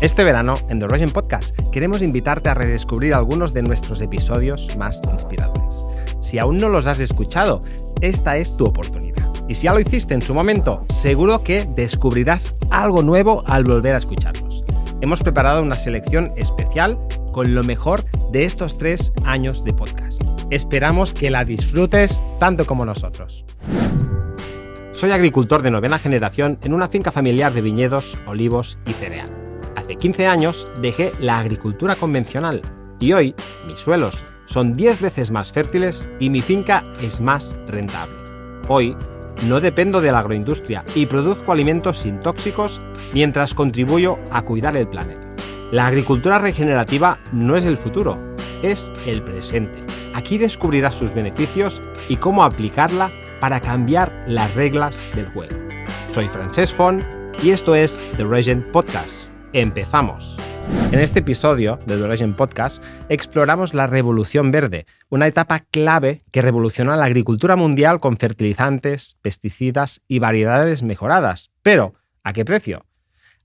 Este verano, en The Regen Podcast, queremos invitarte a redescubrir algunos de nuestros episodios más inspiradores. Si aún no los has escuchado, esta es tu oportunidad. Y si ya lo hiciste en su momento, seguro que descubrirás algo nuevo al volver a escucharlos. Hemos preparado una selección especial con lo mejor de estos 3 años de podcast. Esperamos que la disfrutes tanto como nosotros. Soy agricultor de 9ª generación en una finca familiar de viñedos, olivos y cereal. Hace 15 años dejé la agricultura convencional y hoy mis suelos son 10 veces más fértiles y mi finca es más rentable. Hoy no dependo de la agroindustria y produzco alimentos sin tóxicos mientras contribuyo a cuidar el planeta. La agricultura regenerativa no es el futuro, es el presente. Aquí descubrirás sus beneficios y cómo aplicarla para cambiar las reglas del juego. Soy Francesc Font y esto es The Regen Podcast. ¡Empezamos! En este episodio de The Regen Podcast exploramos la revolución verde, una etapa clave que revolucionó la agricultura mundial con fertilizantes, pesticidas y variedades mejoradas. Pero, ¿a qué precio?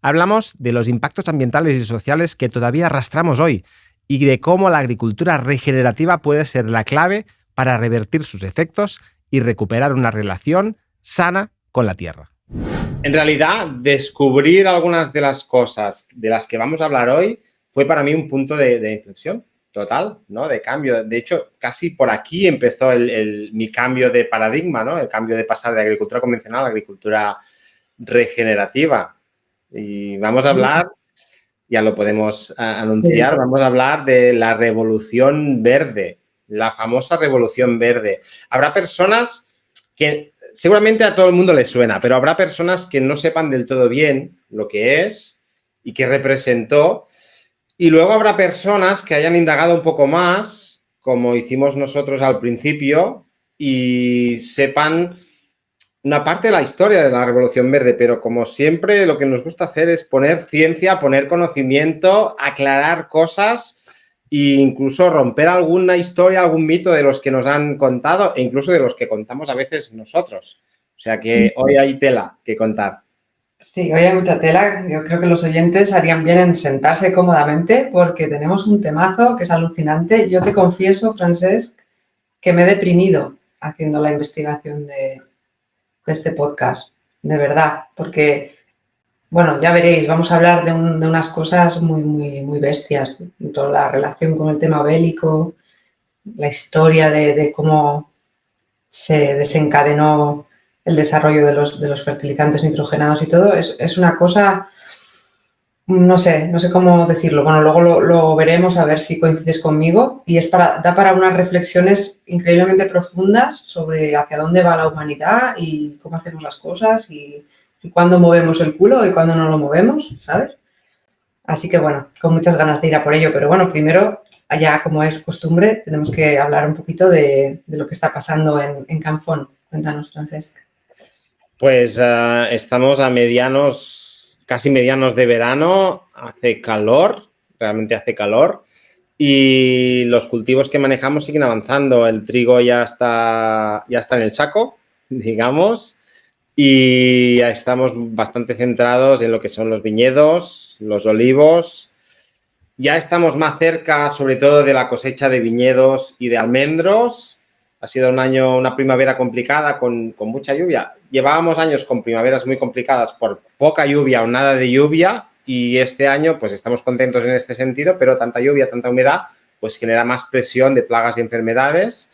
Hablamos de los impactos ambientales y sociales que todavía arrastramos hoy y de cómo la agricultura regenerativa puede ser la clave para revertir sus efectos y recuperar una relación sana con la tierra. En realidad, descubrir algunas de las cosas de las que vamos a hablar hoy fue para mí un punto de inflexión total, ¿no? De cambio. De hecho, casi por aquí empezó mi cambio de paradigma, ¿no? El cambio de pasar de agricultura convencional a agricultura regenerativa. Y vamos a hablar, ya lo podemos anunciar, vamos a hablar de la revolución verde, la famosa revolución verde. Habrá personas que seguramente a todo el mundo les suena, pero habrá personas que no sepan del todo bien lo que es y qué representó. Y luego habrá personas que hayan indagado un poco más, como hicimos nosotros al principio, y sepan una parte de la historia de la Revolución Verde. Pero como siempre, lo que nos gusta hacer es poner ciencia, poner conocimiento, aclarar cosas e incluso romper alguna historia, algún mito de los que nos han contado e incluso de los que contamos a veces nosotros. O sea que hoy hay tela que contar. Sí, hoy hay mucha tela. Yo creo que los oyentes harían bien en sentarse cómodamente porque tenemos un temazo que es alucinante. Yo te confieso, Francesc, que me he deprimido haciendo la investigación de este podcast, de verdad, porque, bueno, ya veréis, vamos a hablar de unas cosas muy bestias, toda la relación con el tema bélico, la historia de cómo se desencadenó el desarrollo de los fertilizantes nitrogenados y todo, es una cosa, no sé cómo decirlo. Bueno, luego lo veremos a ver si coincides conmigo y da para unas reflexiones increíblemente profundas sobre hacia dónde va la humanidad y cómo hacemos las cosas y cuándo movemos el culo y cuándo no lo movemos, ¿sabes? Así que, bueno, con muchas ganas de ir a por ello. Pero, bueno, primero, allá como es costumbre, tenemos que hablar un poquito de lo que está pasando en Canfón. Cuéntanos, Francesc. Pues estamos a casi medianos de verano, hace calor, realmente hace calor, y los cultivos que manejamos siguen avanzando. El trigo ya está en el saco, digamos, y ya estamos bastante centrados en lo que son los viñedos, los olivos. Ya estamos más cerca, sobre todo, de la cosecha de viñedos y de almendros. Ha sido una primavera complicada con mucha lluvia. Llevábamos años con primaveras muy complicadas por poca lluvia o nada de lluvia y este año pues estamos contentos en este sentido, pero tanta lluvia, tanta humedad pues genera más presión de plagas y enfermedades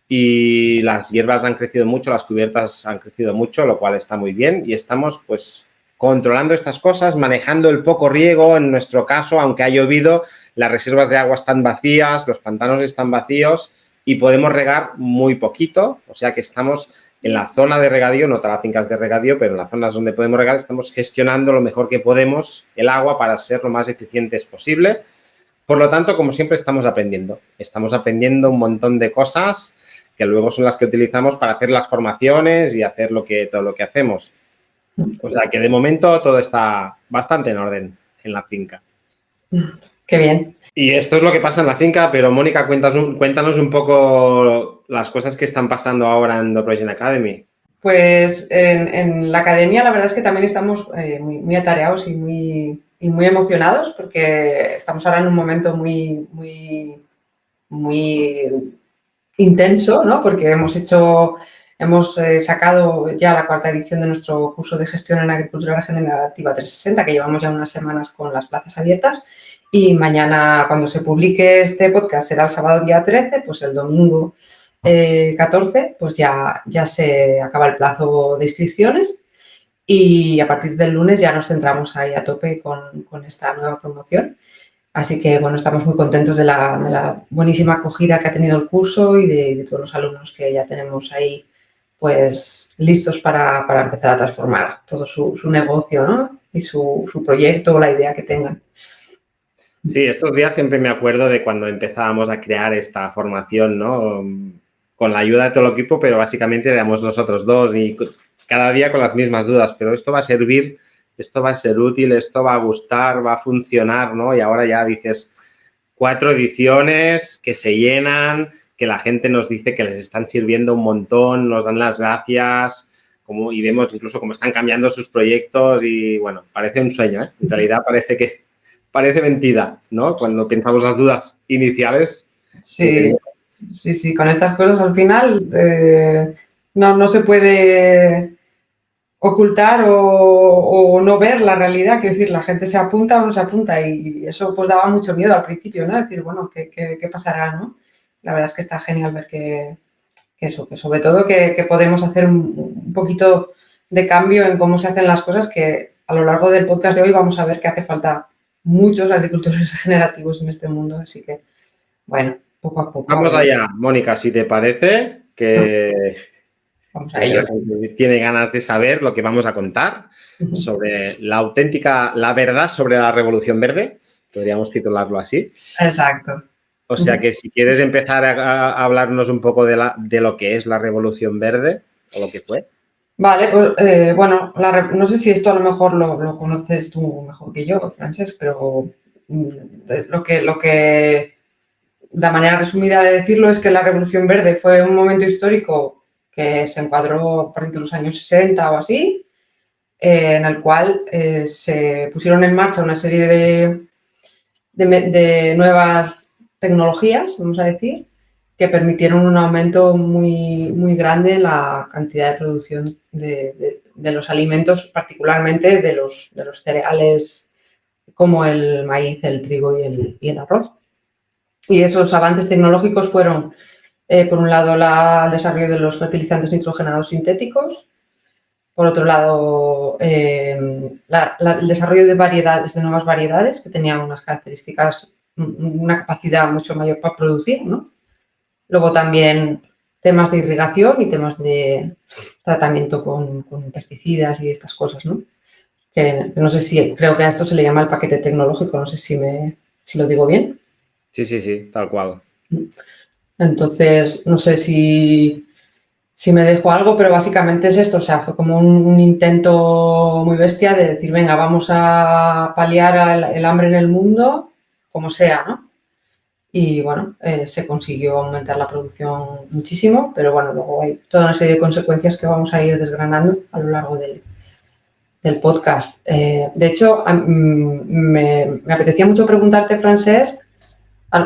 y las hierbas han crecido mucho, las cubiertas han crecido mucho, lo cual está muy bien y estamos pues controlando estas cosas, manejando el poco riego. En nuestro caso, aunque ha llovido, las reservas de agua están vacías, los pantanos están vacíos y podemos regar muy poquito, o sea que estamos en la zona de regadío, no todas las fincas de regadío, pero en las zonas donde podemos regar estamos gestionando lo mejor que podemos el agua para ser lo más eficientes posible. Por lo tanto, como siempre, estamos aprendiendo un montón de cosas que luego son las que utilizamos para hacer las formaciones y hacer todo lo que hacemos. O sea que de momento todo está bastante en orden en la finca. Qué bien. Y esto es lo que pasa en la finca, pero Mónica, cuéntanos un poco las cosas que están pasando ahora en The Regen Academy. Pues en la academia la verdad es que también estamos muy atareados y y muy emocionados porque estamos ahora en un momento muy, muy, muy intenso, ¿no? Porque hemos sacado ya la 4ª edición de nuestro curso de gestión en agricultura regenerativa 360, que llevamos ya unas semanas con las plazas abiertas. Y mañana, cuando se publique este podcast, será el sábado día 13, pues el domingo 14, pues ya se acaba el plazo de inscripciones. Y a partir del lunes ya nos centramos ahí a tope con esta nueva promoción. Así que, bueno, estamos muy contentos de la buenísima acogida que ha tenido el curso y de todos los alumnos que ya tenemos ahí, pues, listos para empezar a transformar todo su negocio, ¿no? Y su proyecto o la idea que tengan. Sí, estos días siempre me acuerdo de cuando empezábamos a crear esta formación, ¿no? Con la ayuda de todo el equipo, pero básicamente éramos nosotros dos y cada día con las mismas dudas. Pero esto va a servir, esto va a ser útil, esto va a gustar, va a funcionar, ¿no? Y ahora ya dices 4 ediciones que se llenan, que la gente nos dice que les están sirviendo un montón, nos dan las gracias, y vemos incluso cómo están cambiando sus proyectos y, bueno, parece un sueño, ¿eh? En realidad parece mentira, ¿no? Cuando pensamos las dudas iniciales. Sí, sí, con estas cosas al final no se puede ocultar o no ver la realidad, quiero decir, la gente se apunta o no se apunta y eso pues daba mucho miedo al principio, ¿no? Decir, bueno, ¿qué pasará, no? La verdad es que está genial ver que sobre todo que podemos hacer un poquito de cambio en cómo se hacen las cosas, que a lo largo del podcast de hoy vamos a ver que hace falta muchos agricultores regenerativos en este mundo, así que, bueno, poco a poco. Vamos allá, Mónica, si te parece, que vamos a ello. la gente tiene ganas de saber lo que vamos a contar sobre la verdad sobre la Revolución Verde, podríamos titularlo así. Exacto. O sea que si quieres empezar a hablarnos un poco de lo que es la Revolución Verde o lo que fue. Vale, pues bueno, no sé si esto a lo mejor lo conoces tú mejor que yo, Francesc, pero la manera resumida de decirlo es que la Revolución Verde fue un momento histórico que se encuadró a partir de los años 60 o así, en el cual se pusieron en marcha una serie de nuevas tecnologías, vamos a decir, que permitieron un aumento muy, muy grande en la cantidad de producción de los alimentos, particularmente de los cereales como el maíz, el trigo y el arroz. Y esos avances tecnológicos fueron, por un lado, el desarrollo de los fertilizantes nitrogenados sintéticos, por otro lado, el desarrollo de nuevas variedades que tenían unas características, una capacidad mucho mayor para producir, ¿no? Luego también temas de irrigación y temas de tratamiento con pesticidas y estas cosas, ¿no? Que no sé si, creo que a esto se le llama el paquete tecnológico, no sé si lo digo bien. Sí, tal cual. Entonces, no sé si me dejo algo, pero básicamente es esto, o sea, fue como un intento muy bestia de decir, venga, vamos a paliar el hambre en el mundo, como sea, ¿no? Y bueno, se consiguió aumentar la producción muchísimo, pero bueno, luego hay toda una serie de consecuencias que vamos a ir desgranando a lo largo del podcast. De hecho, me apetecía mucho preguntarte, Francesc,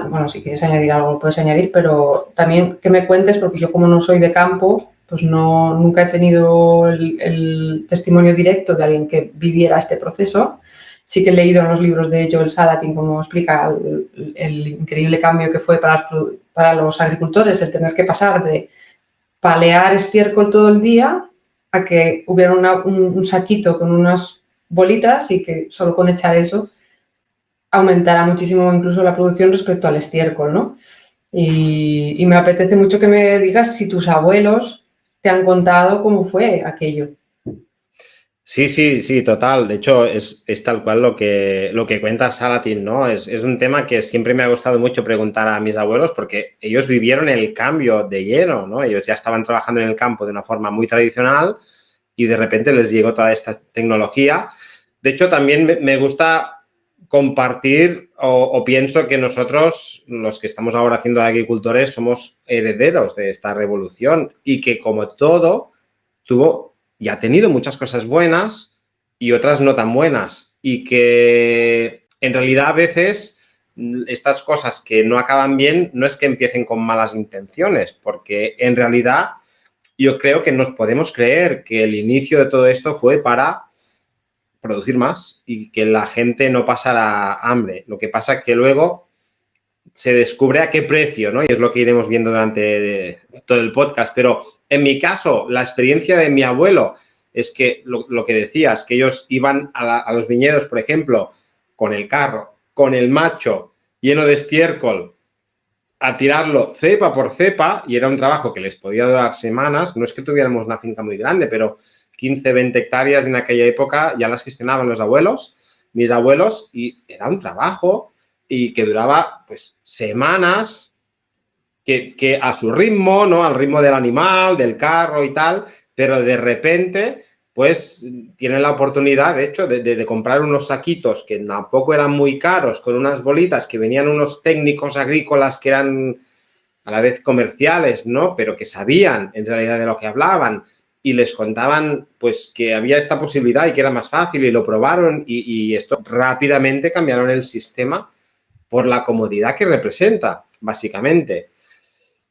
bueno, si quieres añadir algo lo puedes añadir, pero también que me cuentes, porque yo como no soy de campo, pues nunca he tenido el testimonio directo de alguien que viviera este proceso. Sí que he leído en los libros de Joel Salatin cómo explica el increíble cambio que fue para los agricultores el tener que pasar de palear estiércol todo el día a que hubiera un saquito con unas bolitas y que solo con echar eso aumentará muchísimo incluso la producción respecto al estiércol, ¿no? Y me apetece mucho que me digas si tus abuelos te han contado cómo fue aquello. Sí, total. De hecho, es tal cual lo que cuenta Salatin, ¿no? Es un tema que siempre me ha gustado mucho preguntar a mis abuelos porque ellos vivieron el cambio de lleno, ¿no? Ellos ya estaban trabajando en el campo de una forma muy tradicional y de repente les llegó toda esta tecnología. De hecho, también me gusta compartir o pienso que nosotros, los que estamos ahora haciendo de agricultores, somos herederos de esta revolución y que como todo tuvo y ha tenido muchas cosas buenas y otras no tan buenas. y que en realidad a veces estas cosas que no acaban bien no es que empiecen con malas intenciones, porque en realidad yo creo que nos podemos creer que el inicio de todo esto fue para producir más y que la gente no pasara hambre. Lo que pasa es que luego se descubre a qué precio, ¿no? Y es lo que iremos viendo durante todo el podcast. Pero en mi caso, la experiencia de mi abuelo es que lo que decías, que ellos iban a los viñedos, por ejemplo, con el carro, con el macho lleno de estiércol, a tirarlo cepa por cepa, y era un trabajo que les podía durar semanas. No es que tuviéramos una finca muy grande, pero 15, 20 hectáreas en aquella época ya las gestionaban los abuelos, mis abuelos, y era un trabajo y que duraba pues semanas, que a su ritmo, ¿no? Al ritmo del animal, del carro y tal, pero de repente pues tienen la oportunidad, de hecho, de comprar unos saquitos que tampoco eran muy caros, con unas bolitas que venían unos técnicos agrícolas que eran a la vez comerciales, ¿no? Pero que sabían en realidad de lo que hablaban, y les contaban pues que había esta posibilidad y que era más fácil, y lo probaron, y esto rápidamente cambiaron el sistema por la comodidad que representa, básicamente.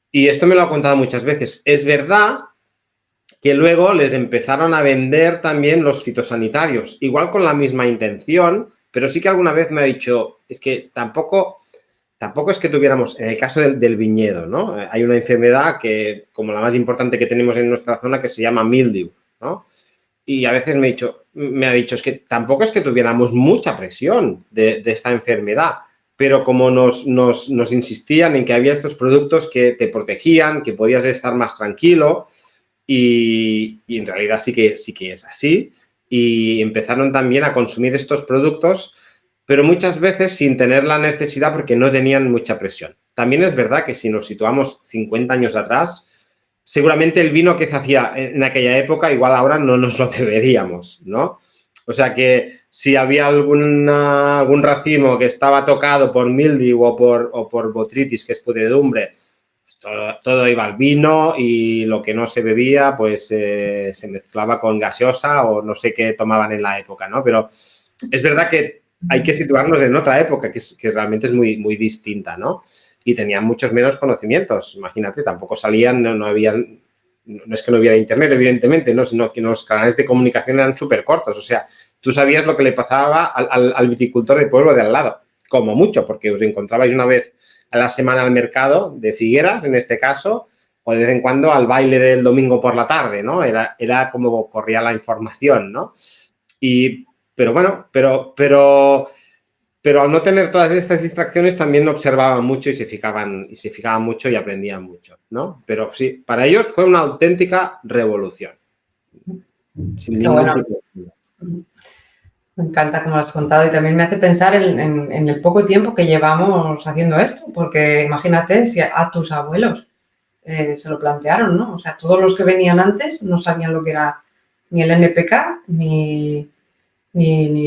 Y esto me lo ha contado muchas veces. Es verdad que luego les empezaron a vender también los fitosanitarios, igual con la misma intención, pero sí que alguna vez me ha dicho, es que tampoco es que tuviéramos, en el caso del viñedo, ¿no? Hay una enfermedad que, como la más importante que tenemos en nuestra zona, que se llama mildew, ¿no? Y a veces me ha dicho, es que tampoco es que tuviéramos mucha presión de esta enfermedad, pero como nos insistían en que había estos productos que te protegían, que podías estar más tranquilo, y en realidad sí que es así, y empezaron también a consumir estos productos, pero muchas veces sin tener la necesidad, porque no tenían mucha presión. También es verdad que si nos situamos 50 años atrás, seguramente el vino que se hacía en aquella época, igual ahora no nos lo beberíamos, ¿no? O sea que si había algún racimo que estaba tocado por mildew o por botrytis, que es pudredumbre, pues todo iba al vino, y lo que no se bebía pues se mezclaba con gaseosa o no sé qué tomaban en la época, ¿no? Pero es verdad que hay que situarnos en otra época que realmente es muy, muy distinta, ¿no? Y tenían muchos menos conocimientos. Imagínate, tampoco salían, no habían, no es que no hubiera internet, evidentemente, ¿no? Sino que los canales de comunicación eran súper cortos. O sea, tú sabías lo que le pasaba al viticultor del pueblo de al lado, como mucho, porque os encontrabais una vez a la semana al mercado de Figueras, en este caso, o de vez en cuando al baile del domingo por la tarde, ¿no? Era como corría la información, ¿no? Pero bueno, pero al no tener todas estas distracciones también observaban mucho y se fijaban mucho y aprendían mucho, ¿no? Pero sí, para ellos fue una auténtica revolución. Sin ningún tipo de duda. Me encanta cómo lo has contado, y también me hace pensar en el poco tiempo que llevamos haciendo esto, porque imagínate si a tus abuelos se lo plantearon, ¿no? O sea, todos los que venían antes no sabían lo que era ni el NPK, ni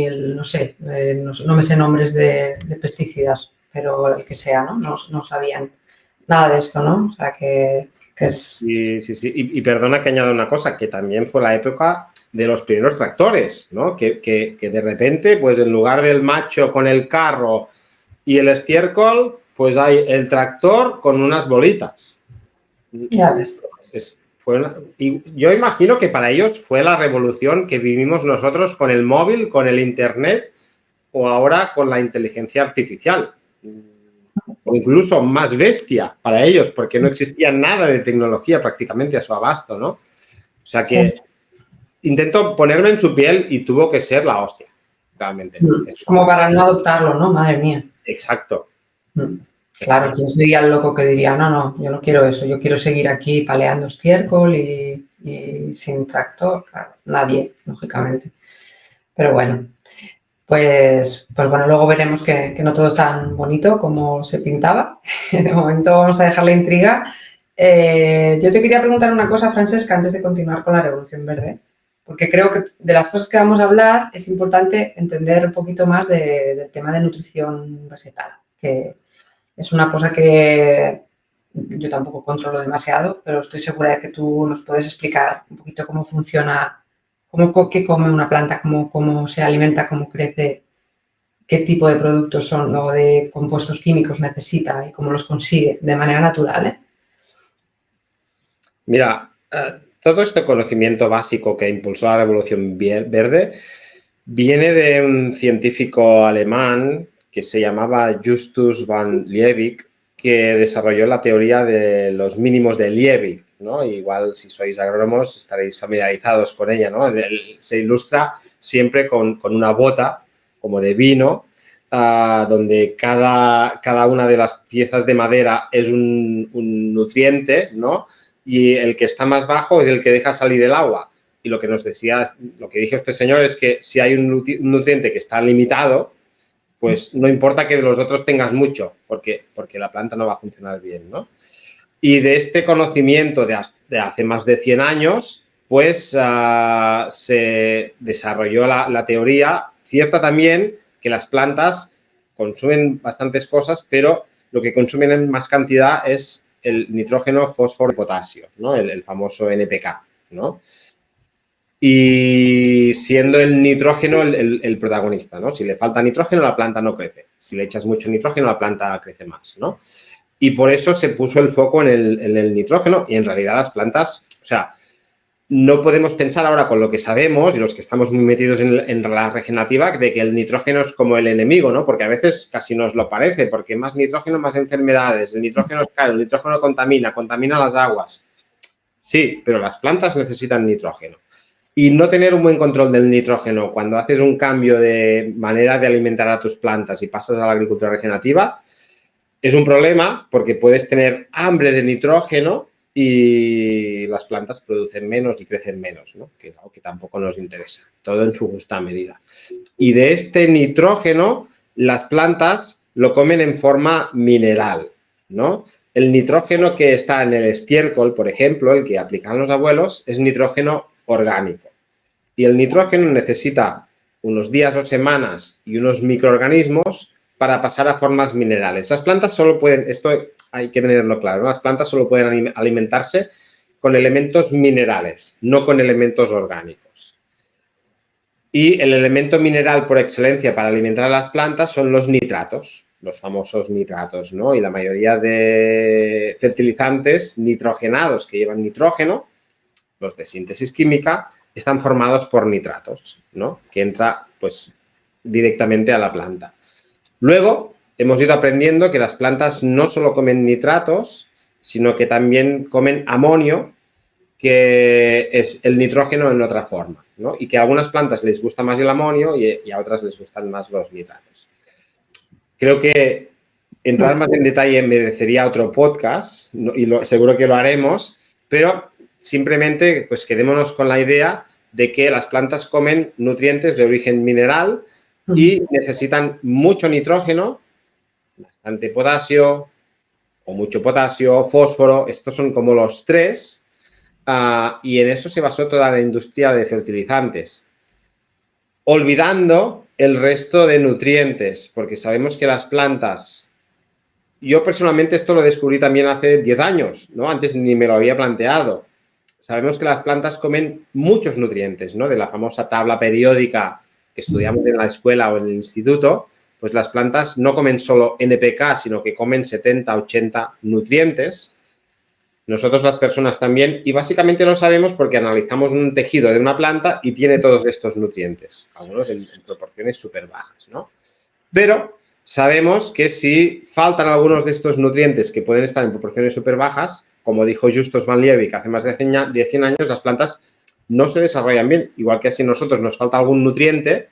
el, no sé, no me sé nombres de pesticidas, pero el que sea, ¿no? No sabían nada de esto, ¿no? O sea, que es... Sí. Y perdona que añada una cosa, que también fue la época de los primeros tractores, ¿no? Que de repente, pues en lugar del macho con el carro y el estiércol, pues hay el tractor con unas bolitas. Ya ves. Y yo imagino que para ellos fue la revolución que vivimos nosotros con el móvil, con el internet, o ahora con la inteligencia artificial. O incluso más bestia para ellos, porque no existía nada de tecnología prácticamente a su abasto, ¿no? O sea que intento ponerme en su piel y tuvo que ser la hostia, realmente. Como para no adoptarlo, ¿no? Madre mía. Exacto. Claro, ¿quién sería el loco que diría, no, yo no quiero eso, yo quiero seguir aquí paleando estiércol y sin tractor? Claro, nadie, lógicamente. Pero bueno, pues bueno, luego veremos que no todo es tan bonito como se pintaba. De momento vamos a dejar la intriga. Yo te quería preguntar una cosa, Francesca, antes de continuar con la Revolución Verde, porque creo que de las cosas que vamos a hablar es importante entender un poquito más del tema de nutrición vegetal, que es una cosa que yo tampoco controlo demasiado, pero estoy segura de que tú nos puedes explicar un poquito cómo funciona qué come una planta, cómo se alimenta, cómo crece, qué tipo de productos son o de compuestos químicos necesita y cómo los consigue de manera natural, ¿eh? Mira, todo este conocimiento básico que impulsó la Revolución Verde viene de un científico alemán que se llamaba Justus van Liebig, que desarrolló la teoría de los mínimos de Liebig, ¿no? Igual, si sois agrónomos, estaréis familiarizados con ella, ¿no? Se ilustra siempre con una bota, como de vino, donde cada una de las piezas de madera es un nutriente, ¿no? Y el que está más bajo es el que deja salir el agua. Y lo que nos decía, lo que dijo este señor es que si hay un nutriente que está limitado, pues no importa que de los otros tengas mucho, porque la planta no va a funcionar bien, ¿no? Y de este conocimiento de hace más de 100 años, pues se desarrolló la teoría cierta también que las plantas consumen bastantes cosas, pero lo que consumen en más cantidad es el nitrógeno, fósforo y potasio, ¿no? El famoso NPK, ¿no? Y siendo el nitrógeno el protagonista, ¿no? Si le falta nitrógeno, la planta no crece. Si le echas mucho nitrógeno, la planta crece más, ¿no? Y por eso se puso el foco en el nitrógeno y en realidad las plantas, o sea, no podemos pensar ahora con lo que sabemos y los que estamos muy metidos en la regenerativa de que el nitrógeno es como el enemigo, ¿no? Porque a veces casi nos lo parece, porque más nitrógeno, más enfermedades, el nitrógeno es caro, el nitrógeno contamina las aguas. Sí, pero las plantas necesitan nitrógeno. Y no tener un buen control del nitrógeno cuando haces un cambio de manera de alimentar a tus plantas y pasas a la agricultura regenerativa es un problema porque puedes tener hambre de nitrógeno y las plantas producen menos y crecen menos, ¿no? Que es algo que tampoco nos interesa, todo en su justa medida. Y de este nitrógeno, las plantas lo comen en forma mineral, ¿no? El nitrógeno que está en el estiércol, por ejemplo, el que aplican los abuelos, es nitrógeno orgánico. Y el nitrógeno necesita unos días o semanas y unos microorganismos para pasar a formas minerales. Las plantas solo pueden, esto hay que tenerlo claro, ¿no? Las plantas solo pueden alimentarse con elementos minerales, no con elementos orgánicos. Y el elemento mineral por excelencia para alimentar a las plantas son los nitratos, los famosos nitratos, ¿no? Y la mayoría de fertilizantes nitrogenados que llevan nitrógeno, los de síntesis química, están formados por nitratos, ¿no? Que entra, pues, directamente a la planta. Luego, hemos ido aprendiendo que las plantas no solo comen nitratos, sino que también comen amonio, que es el nitrógeno en otra forma, ¿no? Y que a algunas plantas les gusta más el amonio y a otras les gustan más los nitratos. Creo que entrar más en detalle merecería otro podcast, y seguro que lo haremos, pero simplemente pues quedémonos con la idea de que las plantas comen nutrientes de origen mineral y necesitan mucho nitrógeno, bastante potasio o mucho potasio, fósforo, estos son como los tres, y en eso se basó toda la industria de fertilizantes, olvidando el resto de nutrientes, porque sabemos que las plantas, yo personalmente esto lo descubrí también hace 10 años, ¿no? Antes ni me lo había planteado. Sabemos que las plantas comen muchos nutrientes, ¿no? De la famosa tabla periódica que estudiamos en la escuela o en el instituto, pues las plantas no comen solo NPK, sino que comen 70, 80 nutrientes. Nosotros las personas también, y básicamente lo sabemos porque analizamos un tejido de una planta y tiene todos estos nutrientes, algunos en proporciones súper bajas, ¿no? Pero sabemos que si faltan algunos de estos nutrientes que pueden estar en proporciones súper bajas, como dijo Justus van Liebig hace más de 100 años, las plantas no se desarrollan bien. Igual que si a nosotros nos falta algún nutriente,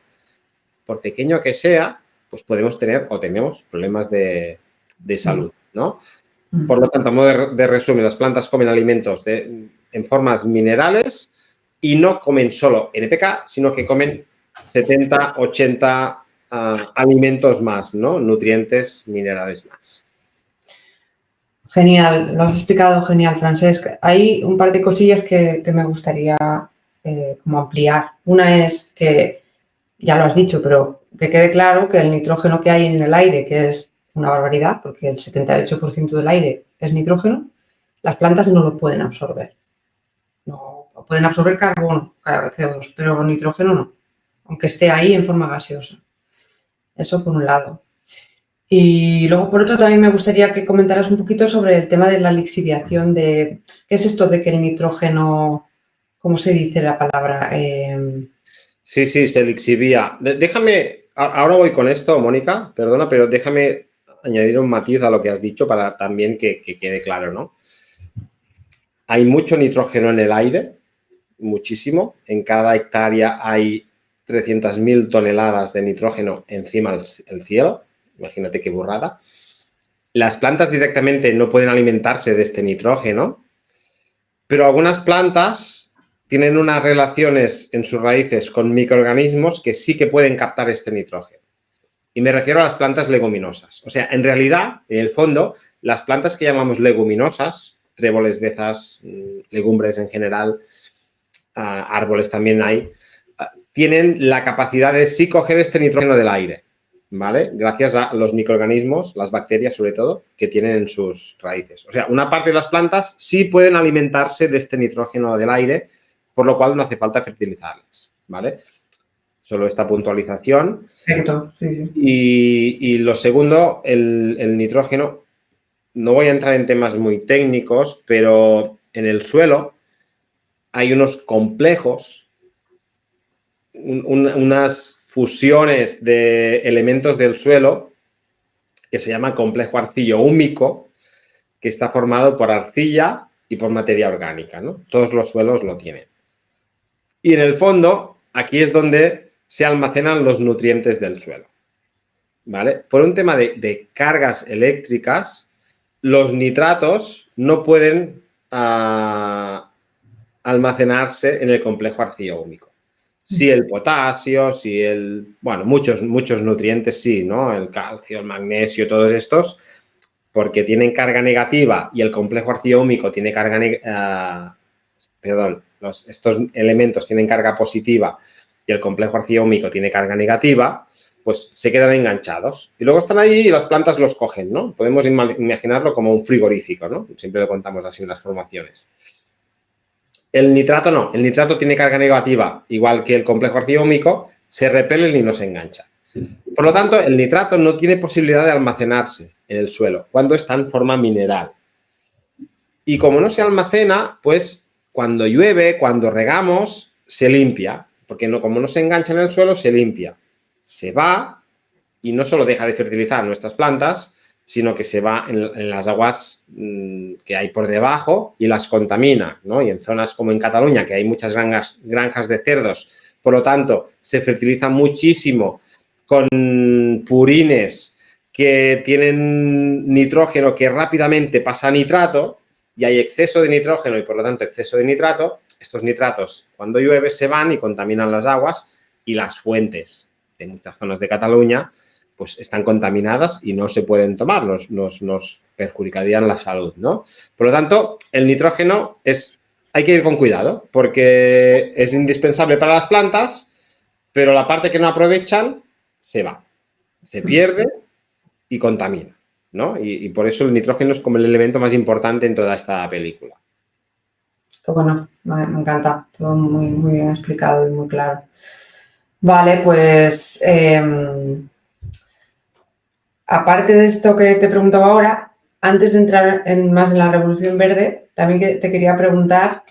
por pequeño que sea, pues podemos tener o tenemos problemas de salud, ¿no? Por lo tanto, a modo de resumen, las plantas comen alimentos en formas minerales y no comen solo NPK, sino que comen 70, 80 alimentos más, ¿no? Nutrientes minerales más. Genial, lo has explicado genial, Francesc. Hay un par de cosillas que me gustaría como ampliar. Una es que, ya lo has dicho, pero que quede claro que el nitrógeno que hay en el aire, que es una barbaridad, porque el 78% del aire es nitrógeno, las plantas no lo pueden absorber. No, pueden absorber carbono, CO2, pero nitrógeno no, aunque esté ahí en forma gaseosa. Eso por un lado. Y luego, por otro, también me gustaría que comentaras un poquito sobre el tema de la lixiviación, ¿qué es esto de que el nitrógeno, cómo se dice la palabra? Sí, se lixivía. Déjame, ahora voy con esto, Mónica, perdona, pero déjame añadir un matiz a lo que has dicho para también que quede claro, ¿no? Hay mucho nitrógeno en el aire, muchísimo. En cada hectárea hay 300.000 toneladas de nitrógeno encima del cielo. Imagínate qué burrada. Las plantas directamente no pueden alimentarse de este nitrógeno, pero algunas plantas tienen unas relaciones en sus raíces con microorganismos que sí que pueden captar este nitrógeno. Y me refiero a las plantas leguminosas. O sea, en realidad, en el fondo, las plantas que llamamos leguminosas, tréboles, bezas, legumbres en general, árboles también hay, tienen la capacidad de sí coger este nitrógeno del aire, ¿vale? Gracias a los microorganismos, las bacterias sobre todo, que tienen en sus raíces. O sea, una parte de las plantas sí pueden alimentarse de este nitrógeno del aire, por lo cual no hace falta fertilizarlas, ¿vale? Solo esta puntualización. Perfecto, sí. Y lo segundo, el nitrógeno, no voy a entrar en temas muy técnicos, pero en el suelo hay unos complejos, unas fusiones de elementos del suelo que se llama complejo arcillo-húmico, que está formado por arcilla y por materia orgánica, ¿no? Todos los suelos lo tienen. Y en el fondo, aquí es donde se almacenan los nutrientes del suelo, ¿vale? Por un tema de cargas eléctricas, los nitratos no pueden almacenarse en el complejo arcillo-húmico. Sí el potasio, sí bueno, muchos nutrientes sí, ¿no? El calcio, el magnesio, todos estos, porque tienen carga negativa y el complejo arcillo-húmico tiene carga estos elementos tienen carga positiva y el complejo arcillo-húmico tiene carga negativa, pues se quedan enganchados. Y luego están ahí y las plantas los cogen, ¿no? Podemos imaginarlo como un frigorífico, ¿no? Siempre lo contamos así en las formaciones. El nitrato no, el nitrato tiene carga negativa, igual que el complejo arcillo-húmico, se repelen y no se engancha. Por lo tanto, el nitrato no tiene posibilidad de almacenarse en el suelo cuando está en forma mineral. Y como no se almacena, pues cuando llueve, cuando regamos, se limpia, porque como no se engancha en el suelo, se limpia. Se va y no solo deja de fertilizar nuestras plantas, sino que se va en las aguas que hay por debajo y las contamina, ¿no? Y en zonas como en Cataluña, que hay muchas granjas de cerdos, por lo tanto, se fertiliza muchísimo con purines que tienen nitrógeno que rápidamente pasa a nitrato y hay exceso de nitrógeno y, por lo tanto, exceso de nitrato. Estos nitratos, cuando llueve, se van y contaminan las aguas y las fuentes de muchas zonas de Cataluña pues están contaminadas y no se pueden tomar, nos perjudicarían la salud, ¿no? Por lo tanto, el nitrógeno hay que ir con cuidado porque es indispensable para las plantas, pero la parte que no aprovechan se va, se pierde y contamina, ¿no? Y por eso el nitrógeno es como el elemento más importante en toda esta película. Qué bueno, me encanta, todo muy, muy bien explicado y muy claro. Vale, pues aparte de esto que te preguntaba ahora, antes de entrar más en la Revolución Verde, también te quería preguntar,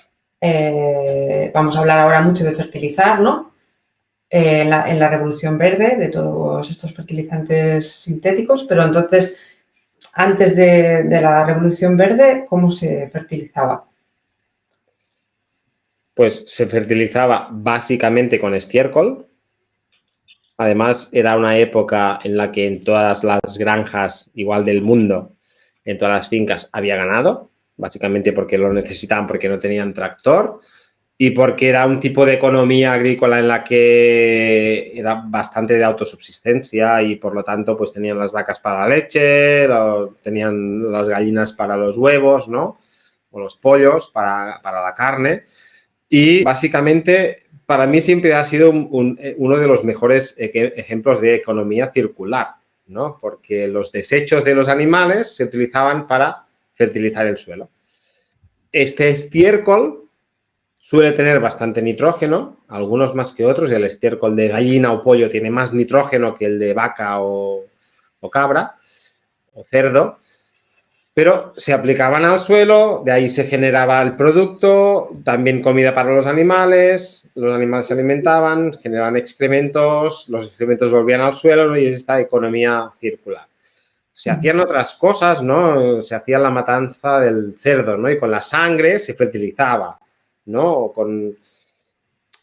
vamos a hablar ahora mucho de fertilizar, ¿no? En la Revolución Verde, de todos estos fertilizantes sintéticos, pero entonces, antes de la Revolución Verde, ¿cómo se fertilizaba? Pues se fertilizaba básicamente con estiércol. Además, era una época en la que en todas las granjas, igual del mundo, en todas las fincas había ganado, básicamente porque lo necesitaban, porque no tenían tractor y porque era un tipo de economía agrícola en la que era bastante de autosubsistencia y, por lo tanto, pues tenían las vacas para la leche, tenían las gallinas para los huevos, ¿no? O los pollos para la carne. Y, básicamente, para mí siempre ha sido uno de los mejores ejemplos de economía circular, ¿no? Porque los desechos de los animales se utilizaban para fertilizar el suelo. Este estiércol suele tener bastante nitrógeno, algunos más que otros, y el estiércol de gallina o pollo tiene más nitrógeno que el de vaca o cabra o cerdo, pero se aplicaban al suelo, de ahí se generaba el producto, también comida para los animales se alimentaban, generaban excrementos, los excrementos volvían al suelo, ¿no? Y es esta economía circular. Se hacían otras cosas, ¿no? Se hacía la matanza del cerdo, ¿no? Y con la sangre se fertilizaba, ¿no?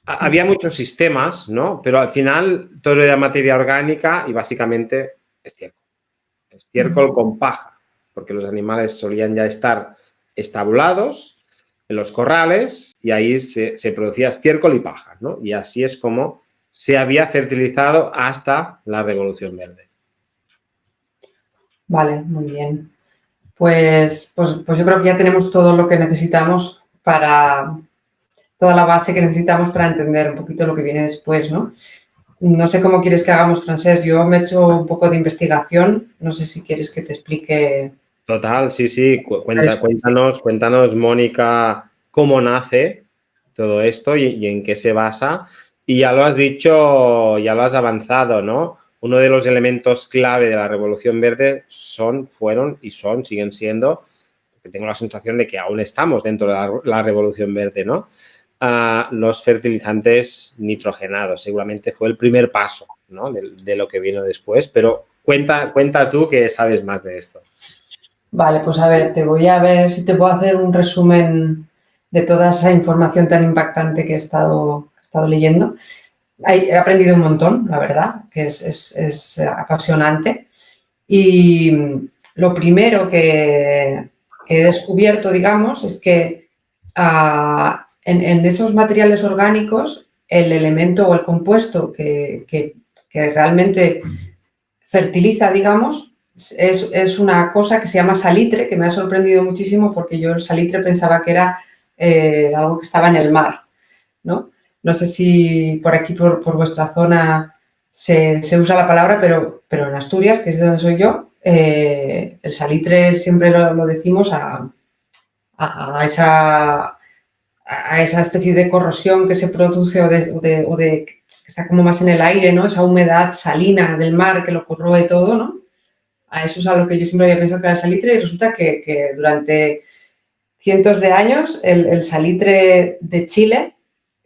Había muchos sistemas, ¿no? Pero al final todo era materia orgánica y básicamente estiércol. Estiércol con paja, porque los animales solían ya estar estabulados en los corrales y ahí se producía estiércol y paja, ¿no? Y así es como se había fertilizado hasta la Revolución Verde. Vale, muy bien. Pues yo creo que ya tenemos todo lo que necesitamos toda la base que necesitamos para entender un poquito lo que viene después, ¿no? No sé cómo quieres que hagamos, Francesc. Yo me he hecho un poco de investigación. No sé si quieres que te explique. Total, sí. Cuéntanos, Mónica, cómo nace todo esto y en qué se basa. Y ya lo has dicho, ya lo has avanzado, ¿no? Uno de los elementos clave de la Revolución Verde siguen siendo, porque tengo la sensación de que aún estamos dentro de la Revolución Verde, ¿no? Los fertilizantes nitrogenados. Seguramente fue el primer paso, ¿no? de lo que vino después, pero cuenta tú que sabes más de esto. Vale, pues a ver, te voy a ver si te puedo hacer un resumen de toda esa información tan impactante que he estado leyendo. He aprendido un montón, la verdad, que es apasionante. Y lo primero que he descubierto, digamos, es que en esos materiales orgánicos el elemento o el compuesto que realmente fertiliza, digamos, es una cosa que se llama salitre, que me ha sorprendido muchísimo porque yo el salitre pensaba que era algo que estaba en el mar, ¿no? No sé si por aquí, por vuestra zona, se usa la palabra, pero en Asturias, que es de donde soy yo, el salitre siempre lo decimos a esa especie de corrosión que se produce o de que está como más en el aire, ¿no? Esa humedad salina del mar que lo corroe todo, ¿no? A eso es a lo que yo siempre había pensado que era salitre y resulta que durante cientos de años el salitre de Chile,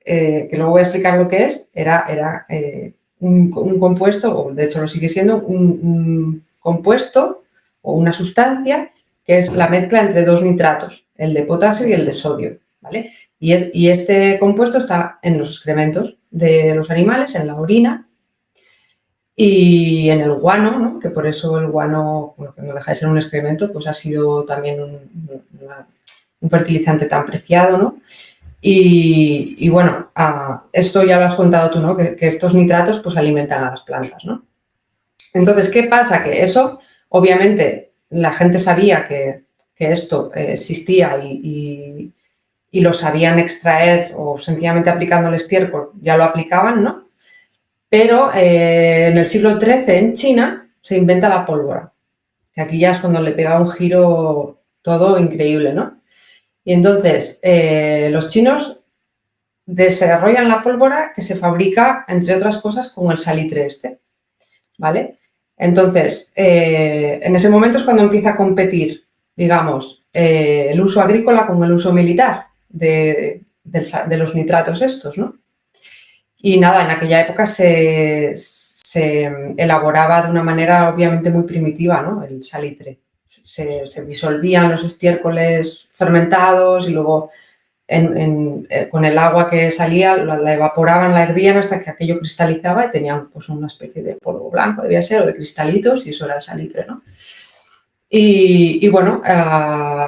que luego voy a explicar lo que es, era un compuesto, o de hecho lo sigue siendo, un compuesto o una sustancia que es la mezcla entre dos nitratos, el de potasio y el de sodio, ¿vale? Y este compuesto está en los excrementos de los animales, en la orina y en el guano, ¿no? Que por eso el guano, bueno, que no deja de ser un excremento, pues ha sido también un fertilizante tan preciado, ¿no? Y bueno, esto ya lo has contado tú, ¿no? Que estos nitratos pues alimentan a las plantas, ¿no? Entonces, ¿qué pasa? Que eso, obviamente, la gente sabía que esto existía y lo sabían extraer o sencillamente aplicando el estiércol ya lo aplicaban, ¿no? Pero en el siglo XIII en China se inventa la pólvora, que aquí ya es cuando le pega un giro todo increíble, ¿no? Y entonces los chinos desarrollan la pólvora que se fabrica, entre otras cosas, con el salitre este, ¿vale? Entonces, en ese momento es cuando empieza a competir, digamos, el uso agrícola con el uso militar de los nitratos estos, ¿no? Y nada, en aquella época se elaboraba de una manera obviamente muy primitiva, ¿no? El salitre. Se disolvían los estiércoles fermentados y luego con el agua que salía la evaporaban, la hervían hasta que aquello cristalizaba y tenían pues una especie de polvo blanco, debía ser, o de cristalitos, y eso era el salitre, ¿no? Y bueno,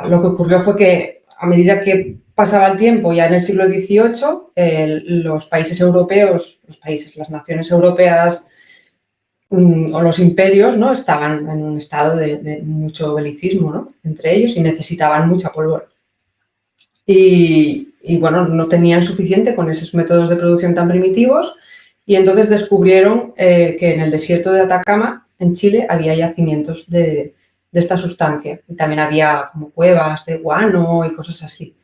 lo que ocurrió fue que a medida que pasaba el tiempo, ya en el siglo XVIII, los países europeos, las naciones europeas o los imperios, ¿no? Estaban en un estado de mucho belicismo, ¿no? Entre ellos, y necesitaban mucha pólvora. Y bueno, no tenían suficiente con esos métodos de producción tan primitivos y entonces descubrieron que en el desierto de Atacama, en Chile, había yacimientos de esta sustancia y también había como cuevas de guano y cosas así.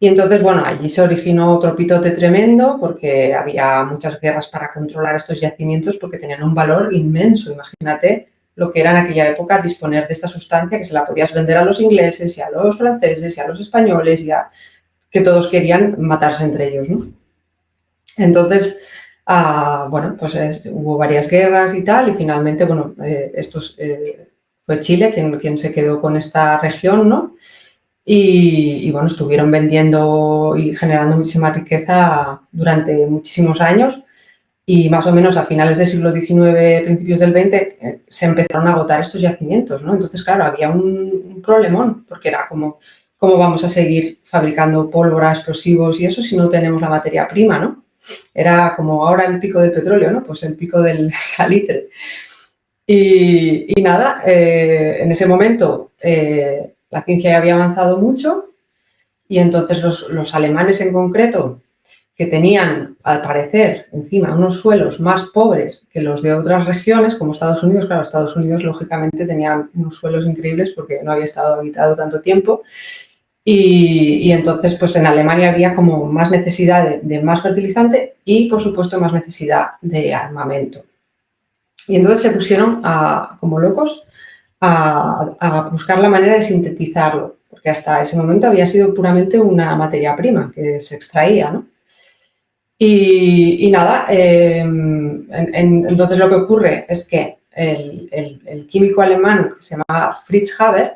Y entonces, bueno, allí se originó otro pitote tremendo porque había muchas guerras para controlar estos yacimientos porque tenían un valor inmenso. Imagínate lo que era en aquella época disponer de esta sustancia que se la podías vender a los ingleses y a los franceses y a los españoles y a que todos querían matarse entre ellos, ¿no? Entonces, bueno, pues hubo varias guerras y tal y finalmente, bueno, fue Chile quien se quedó con esta región, ¿no? Y bueno, estuvieron vendiendo y generando muchísima riqueza durante muchísimos años y más o menos a finales del siglo XIX, principios del XX, se empezaron a agotar estos yacimientos, ¿no? Entonces, claro, había un problemón porque era como, ¿cómo vamos a seguir fabricando pólvora, explosivos y eso si no tenemos la materia prima, ¿no? Era como ahora el pico del petróleo, ¿no? Pues el pico del salitre. Y nada, en ese momento la ciencia ya había avanzado mucho y entonces los alemanes en concreto, que tenían, al parecer, encima unos suelos más pobres que los de otras regiones, como Estados Unidos, claro, Estados Unidos lógicamente tenía unos suelos increíbles porque no había estado habitado tanto tiempo y entonces pues en Alemania había como más necesidad de más fertilizante y por supuesto más necesidad de armamento. Y entonces se pusieron como locos a buscar la manera de sintetizarlo, porque hasta ese momento había sido puramente una materia prima que se extraía, ¿no? Y nada, entonces lo que ocurre es que el químico alemán que se llamaba Fritz Haber,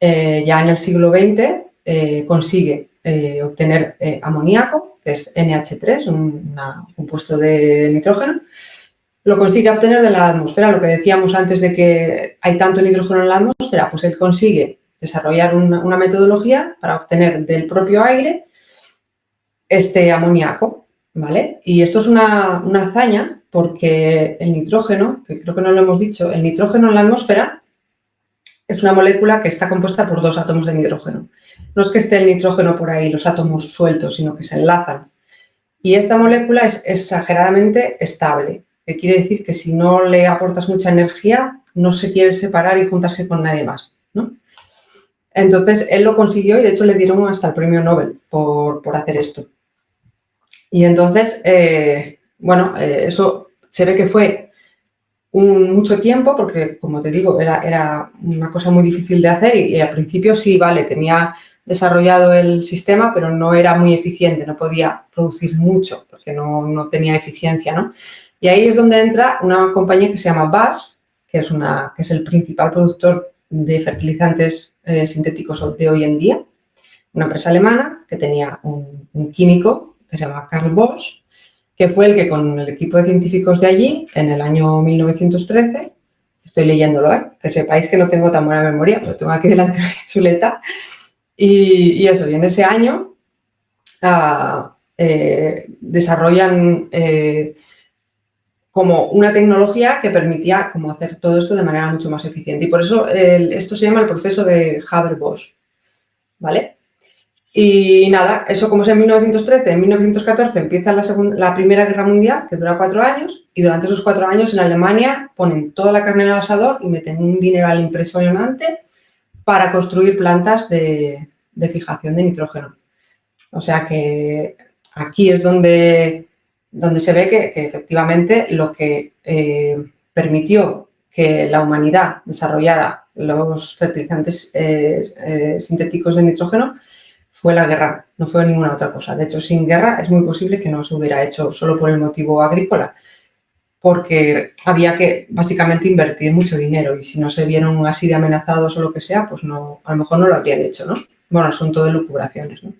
ya en el siglo XX consigue obtener amoníaco, que es NH3, un compuesto de nitrógeno. Lo consigue obtener de la atmósfera, lo que decíamos antes de que hay tanto nitrógeno en la atmósfera, pues él consigue desarrollar una metodología para obtener del propio aire este amoníaco, ¿vale? Y esto es una hazaña porque el nitrógeno, que creo que no lo hemos dicho, el nitrógeno en la atmósfera es una molécula que está compuesta por dos átomos de nitrógeno. No es que esté el nitrógeno por ahí, los átomos sueltos, sino que se enlazan. Y esta molécula es exageradamente estable, que quiere decir que si no le aportas mucha energía, no se quiere separar y juntarse con nadie más, ¿no? Entonces, él lo consiguió y de hecho le dieron hasta el premio Nobel por hacer esto. Y entonces, bueno, eso se ve que fue mucho tiempo porque, como te digo, era una cosa muy difícil de hacer y al principio sí, vale, tenía desarrollado el sistema, pero no era muy eficiente, no podía producir mucho porque no tenía eficiencia, ¿no? Y ahí es donde entra una compañía que se llama BASF, que es el principal productor de fertilizantes sintéticos de hoy en día, una empresa alemana que tenía un químico que se llama Carl Bosch, que fue el que con el equipo de científicos de allí, en el año 1913, estoy leyéndolo, que sepáis que no tengo tan buena memoria, pero tengo aquí delante una chuleta, y eso, y en ese año desarrollan como una tecnología que permitía como hacer todo esto de manera mucho más eficiente. Y por eso esto se llama el proceso de Haber-Bosch, ¿vale? Y nada, eso como es en 1913, en 1914 empieza la Primera Guerra Mundial, que dura 4 años, y durante esos 4 años en Alemania ponen toda la carne en el asador y meten un dineral impresionante para construir plantas de fijación de nitrógeno. O sea que aquí es donde se ve que efectivamente lo que permitió que la humanidad desarrollara los fertilizantes sintéticos de nitrógeno fue la guerra, no fue ninguna otra cosa. De hecho, sin guerra es muy posible que no se hubiera hecho solo por el motivo agrícola, porque había que básicamente invertir mucho dinero y si no se vieron así de amenazados o lo que sea, pues no, a lo mejor no lo habrían hecho, ¿no? Bueno, son todo lucubraciones, ¿no?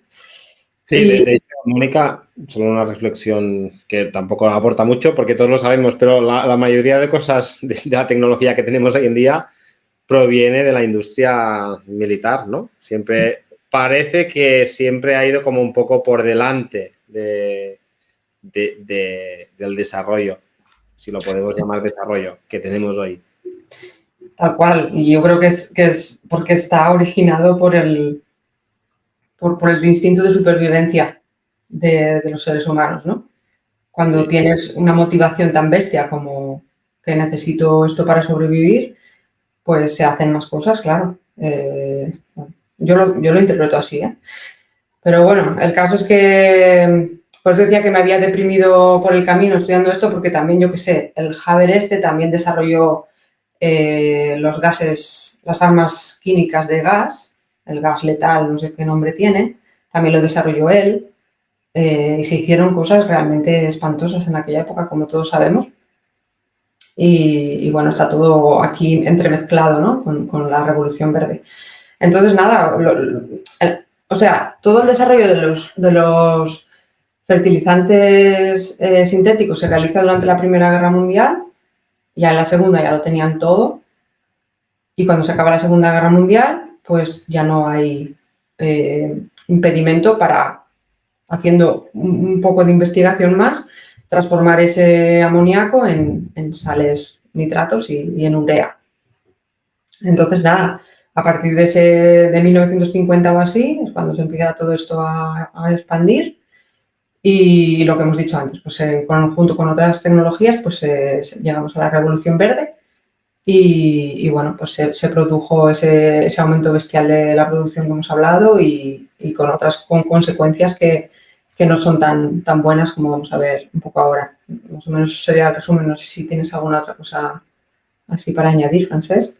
Sí, de hecho, Mónica, solo una reflexión que tampoco aporta mucho porque todos lo sabemos, pero la mayoría de cosas de la tecnología que tenemos hoy en día proviene de la industria militar, ¿no? Siempre parece que siempre ha ido como un poco por delante del desarrollo, si lo podemos llamar desarrollo, que tenemos hoy. Tal cual, y yo creo que es porque está originado por el instinto de supervivencia de los seres humanos, ¿no? Cuando tienes una motivación tan bestia como que necesito esto para sobrevivir, pues se hacen más cosas, claro. Yo lo interpreto así, ¿eh? Pero bueno, el caso es que, por eso decía que me había deprimido por el camino estudiando esto, porque también, yo qué sé, el Haber también desarrolló los gases, las armas químicas de gas, el gas letal, no sé qué nombre tiene, también lo desarrolló él, y se hicieron cosas realmente espantosas en aquella época, como todos sabemos. Y bueno, está todo aquí entremezclado, ¿no? Con la Revolución Verde. Entonces, nada, o sea, todo el desarrollo de los fertilizantes sintéticos se realiza durante la Primera Guerra Mundial, ya en la Segunda ya lo tenían todo, y cuando se acaba la Segunda Guerra Mundial, pues ya no hay impedimento para, haciendo un poco de investigación más, transformar ese amoníaco en sales nitratos y en urea. Entonces, nada, a partir de 1950 o así, es cuando se empieza todo esto a expandir. Y lo que hemos dicho antes, pues junto con otras tecnologías, pues llegamos a la Revolución Verde y bueno, pues se produjo ese aumento bestial de la producción que hemos hablado y con consecuencias que no son tan buenas como vamos a ver un poco ahora. Más o menos sería el resumen. No sé si tienes alguna otra cosa así para añadir, Francesc.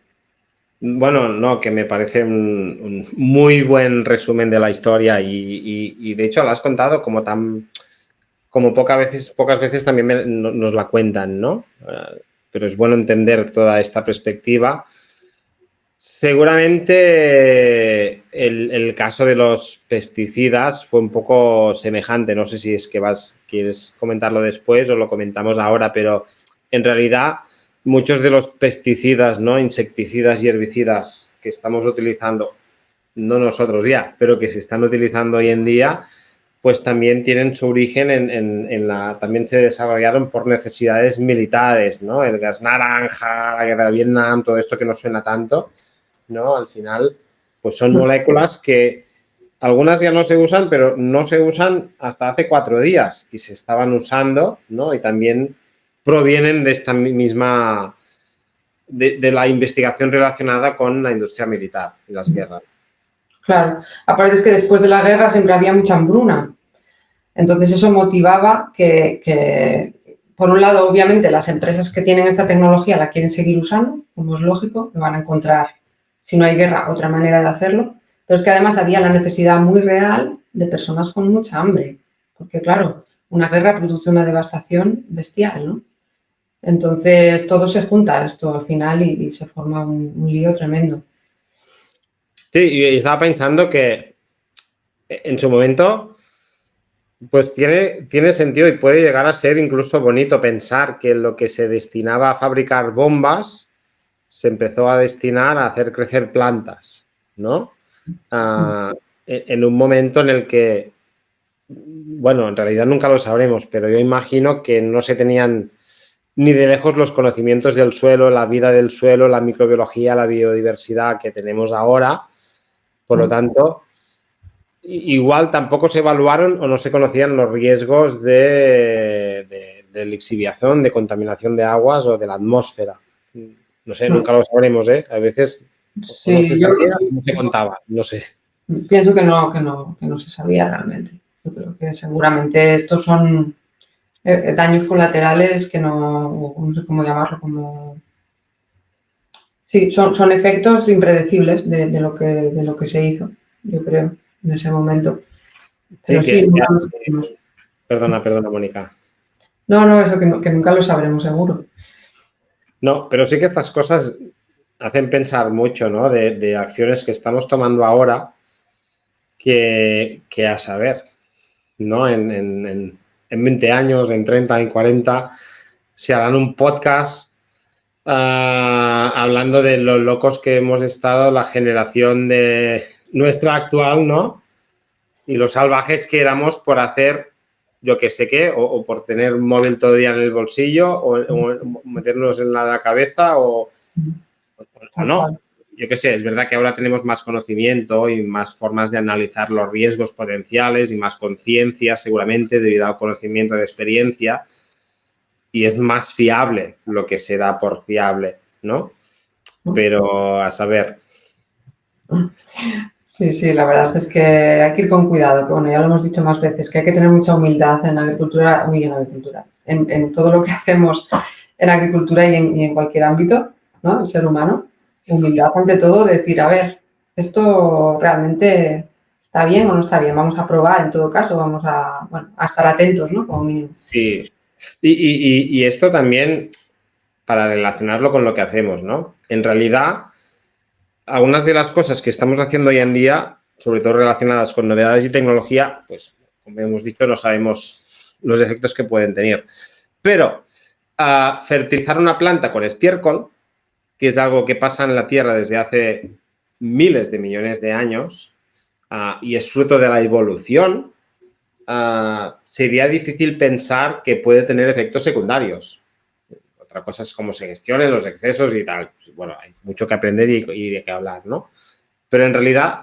Bueno, no, que me parece un muy buen resumen de la historia y de hecho la has contado como pocas veces también nos la cuentan, ¿no? Pero es bueno entender toda esta perspectiva. Seguramente el caso de los pesticidas fue un poco semejante. No sé si es que quieres comentarlo después o lo comentamos ahora, pero en realidad muchos de los pesticidas, ¿no? Insecticidas y herbicidas que estamos utilizando, no nosotros ya, pero que se están utilizando hoy en día, pues también tienen su origen también se desarrollaron por necesidades militares, ¿no? El gas naranja, la guerra de Vietnam, todo esto que no suena tanto, ¿no? Al final, pues son moléculas que algunas ya no se usan, pero no se usan hasta hace 4 días y se estaban usando, ¿no? Y también provienen de esta misma, de la investigación relacionada con la industria militar y las guerras. Claro, aparte es que después de la guerra siempre había mucha hambruna. Entonces eso motivaba que, por un lado, obviamente, las empresas que tienen esta tecnología la quieren seguir usando, como es lógico, que van a encontrar, si no hay guerra, otra manera de hacerlo, pero es que además había la necesidad muy real de personas con mucha hambre, porque claro, una guerra produce una devastación bestial, ¿no? Entonces todo se junta esto al final y se forma un lío tremendo. Sí, y estaba pensando que en su momento, pues tiene sentido y puede llegar a ser incluso bonito pensar que lo que se destinaba a fabricar bombas se empezó a destinar a hacer crecer plantas, ¿no? En un momento en el que, bueno, en realidad nunca lo sabremos, pero yo imagino que no se tenían ni de lejos los conocimientos del suelo, la vida del suelo, la microbiología, la biodiversidad que tenemos ahora. Por lo tanto, igual tampoco se evaluaron o no se conocían los riesgos de lixiviación, de contaminación de aguas o de la atmósfera. No sé, nunca lo sabremos, ¿eh? A veces o no se Sí, yo sabía o no se contaba, no sé. pienso que no se sabía realmente. Yo creo que seguramente estos son daños colaterales que no sé cómo llamarlo, sí, son efectos impredecibles de lo que se hizo, yo creo, en ese momento. Sí, Pero sí, nunca lo sabremos. perdona, Mónica. No, eso que nunca lo sabremos seguro. No, pero sí que estas cosas hacen pensar mucho, ¿no? De acciones que estamos tomando ahora que a saber, ¿no? En 20 años, en 30, en 40, se harán un podcast hablando de los locos que hemos estado, la generación de nuestra actual, ¿no? Y los salvajes que éramos por hacer yo que sé qué, o por tener un móvil todo el día en el bolsillo, o meternos en la cabeza, o Tal no. cual. Yo qué sé, es verdad que ahora tenemos más conocimiento y más formas de analizar los riesgos potenciales y más conciencia, seguramente, debido al conocimiento de experiencia, y es más fiable lo que se da por fiable, ¿no? Pero a saber. Sí, sí, la verdad es que hay que ir con cuidado, que bueno, ya lo hemos dicho más veces, que hay que tener mucha humildad en agricultura, en todo lo que hacemos en agricultura y en cualquier ámbito, ¿no? El ser humano. Humildad ante todo, decir, a ver, esto realmente está bien o no está bien, vamos a probar en todo caso, vamos a, bueno, a estar atentos, ¿no? Como mínimo. Sí. Y esto también, para relacionarlo con lo que hacemos, ¿no? En realidad, algunas de las cosas que estamos haciendo hoy en día, sobre todo relacionadas con novedades y tecnología, pues, como hemos dicho, no sabemos los efectos que pueden tener. Pero fertilizar una planta con estiércol, que es algo que pasa en la Tierra desde hace miles de millones de años y es fruto de la evolución, sería difícil pensar que puede tener efectos secundarios. Otra cosa es cómo se gestionen los excesos y tal. Bueno, hay mucho que aprender y de qué hablar, ¿no? Pero en realidad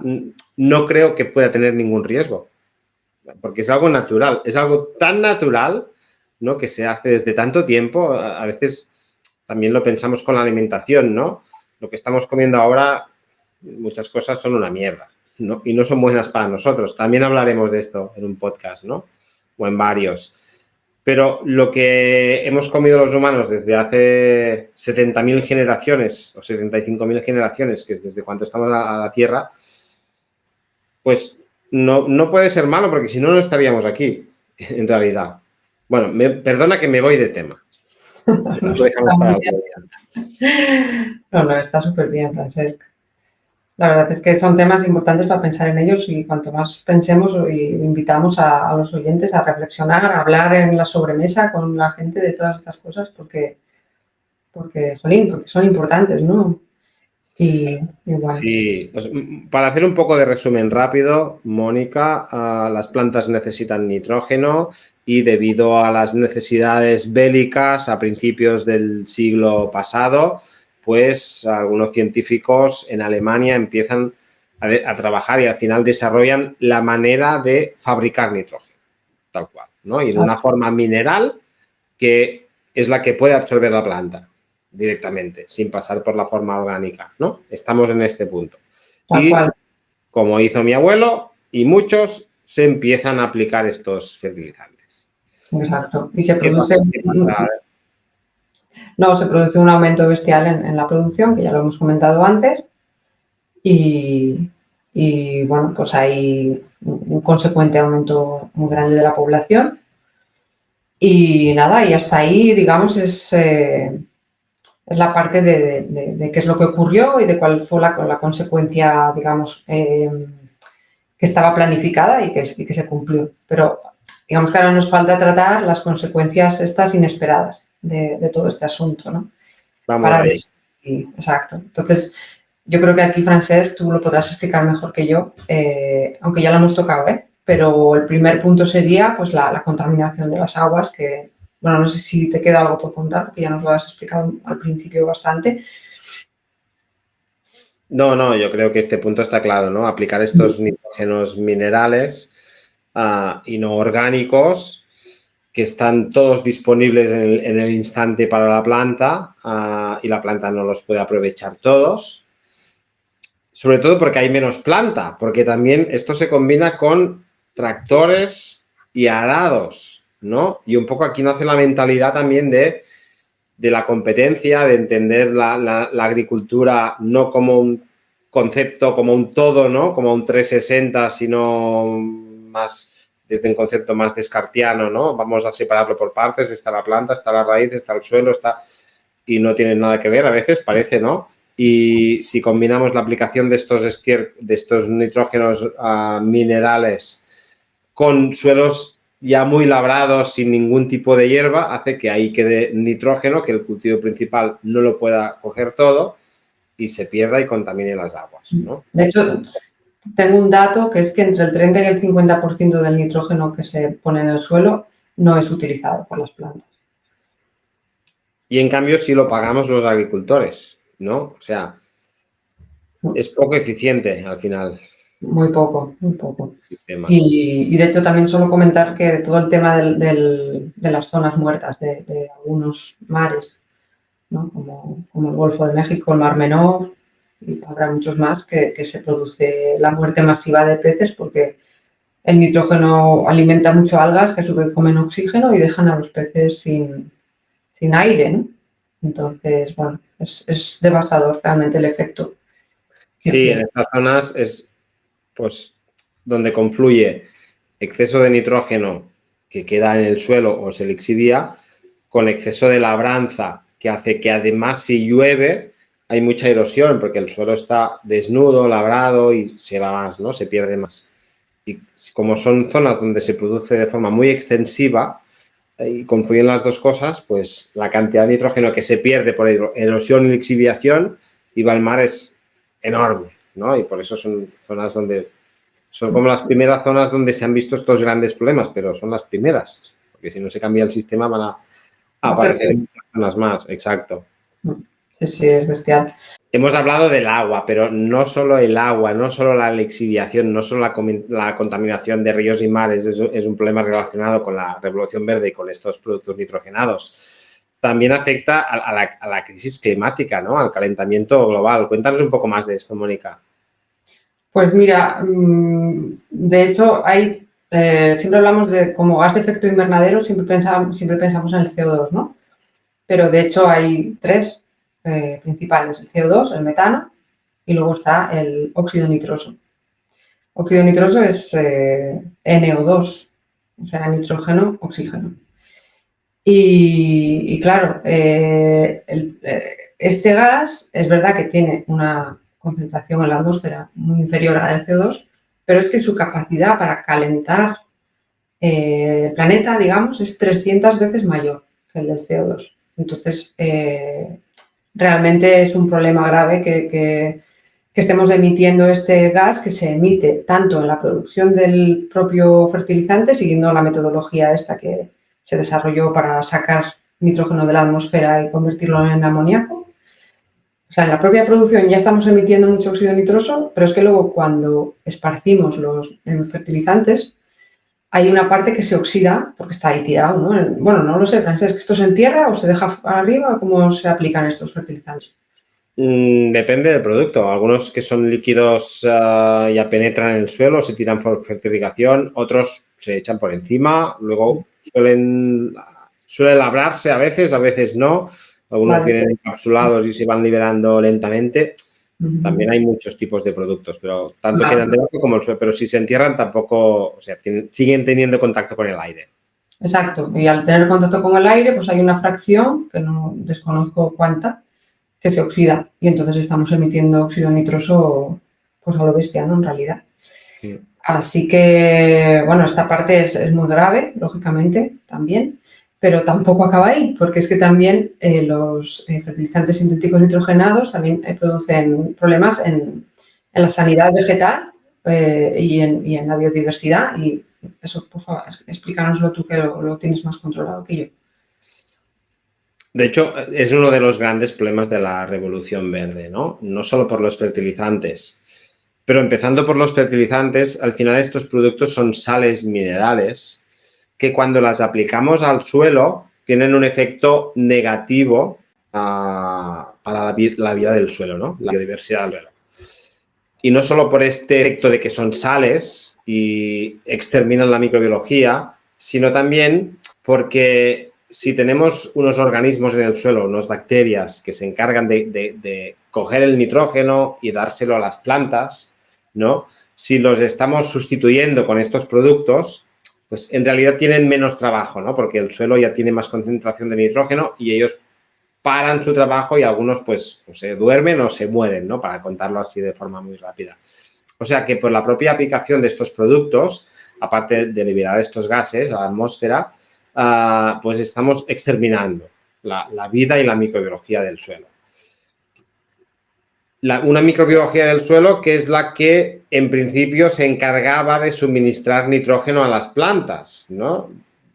no creo que pueda tener ningún riesgo, porque es algo natural, es algo tan natural, ¿no? Que se hace desde tanto tiempo. A veces también lo pensamos con la alimentación, ¿no? Lo que estamos comiendo ahora, muchas cosas son una mierda, ¿no? Y no son buenas para nosotros. También hablaremos de esto en un podcast, ¿no? O en varios. Pero lo que hemos comido los humanos desde hace 70.000 generaciones o 75.000 generaciones, que es desde cuando estamos a la Tierra, pues no puede ser malo, porque si no, no estaríamos aquí, en realidad. Bueno, perdona que me voy de tema. Lo dejamos para otro día. No, está súper bien, Francesc. La verdad es que son temas importantes para pensar en ellos y cuanto más pensemos, invitamos a los oyentes a reflexionar, a hablar en la sobremesa con la gente de todas estas cosas jolín, porque son importantes, ¿no? Y bueno. Sí, pues, para hacer un poco de resumen rápido, Mónica, las plantas necesitan nitrógeno y debido a las necesidades bélicas a principios del siglo pasado, pues algunos científicos en Alemania empiezan a trabajar y al final desarrollan la manera de fabricar nitrógeno, tal cual, ¿no? Y de una forma mineral que es la que puede absorber la planta directamente, sin pasar por la forma orgánica, ¿no? Estamos en este punto. Tal cual. Como hizo mi abuelo y muchos, se empiezan a aplicar estos fertilizantes. Exacto. Y se produce... No, se produce un aumento bestial en la producción, que ya lo hemos comentado antes, y bueno, pues hay un consecuente aumento muy grande de la población. Y nada, y hasta ahí, digamos, es la parte de qué es lo que ocurrió y de cuál fue la consecuencia, digamos, que estaba planificada y que se cumplió. Pero digamos que ahora nos falta tratar las consecuencias estas inesperadas de todo este asunto, ¿no? Vamos a ver. Exacto. Entonces, yo creo que aquí, Francesc, tú lo podrás explicar mejor que yo, aunque ya lo hemos tocado, ¿eh? Pero el primer punto sería pues la contaminación de las aguas, que, bueno, no sé si te queda algo por contar, porque ya nos lo has explicado al principio bastante. No, yo creo que este punto está claro, ¿no? Aplicar estos nitrógenos minerales y no orgánicos, que están todos disponibles en el instante para la planta y la planta no los puede aprovechar todos. Sobre todo porque hay menos planta, porque también esto se combina con tractores y arados, ¿no? Y un poco aquí nace la mentalidad también de la competencia, de entender la agricultura no como un concepto, como un todo, ¿no? Como un 360, sino más desde un concepto más descartiano, ¿no? Vamos a separarlo por partes, está la planta, está la raíz, está el suelo, está... y no tienen nada que ver, a veces parece, ¿no? Y si combinamos la aplicación de estos nitrógenos minerales con suelos ya muy labrados, sin ningún tipo de hierba, hace que ahí quede nitrógeno, que el cultivo principal no lo pueda coger todo y se pierda y contamine las aguas, ¿no? De hecho, tengo un dato que es que entre el 30 y el 50% del nitrógeno que se pone en el suelo no es utilizado por las plantas. Y en cambio sí lo pagamos los agricultores, ¿no? O sea, es poco eficiente al final. Muy poco, muy poco. Y de hecho también suelo comentar que todo el tema de las zonas muertas de algunos mares, ¿no? Como el Golfo de México, el Mar Menor, y habrá muchos más que se produce la muerte masiva de peces porque el nitrógeno alimenta mucho algas que a su vez comen oxígeno y dejan a los peces sin aire, ¿no? Entonces, bueno, es devastador realmente el efecto. Sí, en estas zonas es pues donde confluye exceso de nitrógeno que queda en el suelo o se lixidia con exceso de labranza que hace que además si llueve hay mucha erosión porque el suelo está desnudo, labrado y se va más, ¿no? Se pierde más. Y como son zonas donde se produce de forma muy extensiva y confluyen las dos cosas, pues la cantidad de nitrógeno que se pierde por erosión y lixiviación y va al mar es enorme, ¿no? Y por eso son zonas donde son como las primeras zonas donde se han visto estos grandes problemas, pero son las primeras, porque si no se cambia el sistema van a aparecer muchas zonas más, exacto. Sí, sí, es bestial. Hemos hablado del agua, pero no solo el agua, no solo la lixiviación, no solo la contaminación de ríos y mares es un problema relacionado con la revolución verde y con estos productos nitrogenados. También afecta a la crisis climática, ¿no? Al calentamiento global. Cuéntanos un poco más de esto, Mónica. Pues mira, de hecho, siempre hablamos de como gas de efecto invernadero, siempre pensamos en el CO2, ¿no? Pero de hecho hay tres principales, el CO2, el metano y luego está el óxido nitroso. Óxido nitroso es NO2, o sea, nitrógeno, oxígeno. Y claro, este gas es verdad que tiene una concentración en la atmósfera muy inferior a la del CO2, pero es que su capacidad para calentar el planeta, digamos, es 300 veces mayor que el del CO2. Entonces, realmente es un problema grave que estemos emitiendo este gas que se emite tanto en la producción del propio fertilizante, siguiendo la metodología esta que se desarrolló para sacar nitrógeno de la atmósfera y convertirlo en amoníaco. O sea, en la propia producción ya estamos emitiendo mucho óxido nitroso, pero es que luego cuando esparcimos los fertilizantes, hay una parte que se oxida porque está ahí tirado, ¿no? Bueno, no lo sé, Francesc, ¿esto se entierra o se deja arriba? ¿Cómo se aplican estos fertilizantes? Depende del producto. Algunos que son líquidos ya penetran en el suelo, se tiran por fertilización, otros se echan por encima, luego suelen labrarse a veces no. Algunos vienen encapsulados y se van liberando lentamente. También hay muchos tipos de productos, pero tanto quedan debajo como el suelo. Pero si se entierran tampoco, o sea, siguen teniendo contacto con el aire. Exacto. Y al tener contacto con el aire, pues hay una fracción, que no desconozco cuánta, que se oxida. Y entonces estamos emitiendo óxido nitroso, pues a lo bestia, ¿no? En realidad. Sí. Así que, bueno, esta parte es muy grave, lógicamente, también. Pero tampoco acaba ahí, porque es que también los fertilizantes sintéticos nitrogenados también producen problemas en la sanidad vegetal y en la biodiversidad. Y eso, por favor, explícanoslo tú que lo tienes más controlado que yo. De hecho, es uno de los grandes problemas de la revolución verde, ¿no? No solo por los fertilizantes, pero empezando por los fertilizantes, al final estos productos son sales minerales que cuando las aplicamos al suelo tienen un efecto negativo para la vida del suelo, ¿no? La biodiversidad del suelo. Y no solo por este efecto de que son sales y exterminan la microbiología, sino también porque si tenemos unos organismos en el suelo, unas bacterias que se encargan de coger el nitrógeno y dárselo a las plantas, ¿no? Si los estamos sustituyendo con estos productos, pues en realidad tienen menos trabajo, ¿no? Porque el suelo ya tiene más concentración de nitrógeno y ellos paran su trabajo y algunos pues o se duermen o se mueren, ¿no? Para contarlo así de forma muy rápida. O sea que por la propia aplicación de estos productos, aparte de liberar estos gases a la atmósfera, pues estamos exterminando la vida y la microbiología del suelo. Una microbiología del suelo que es la que en principio se encargaba de suministrar nitrógeno a las plantas, ¿no?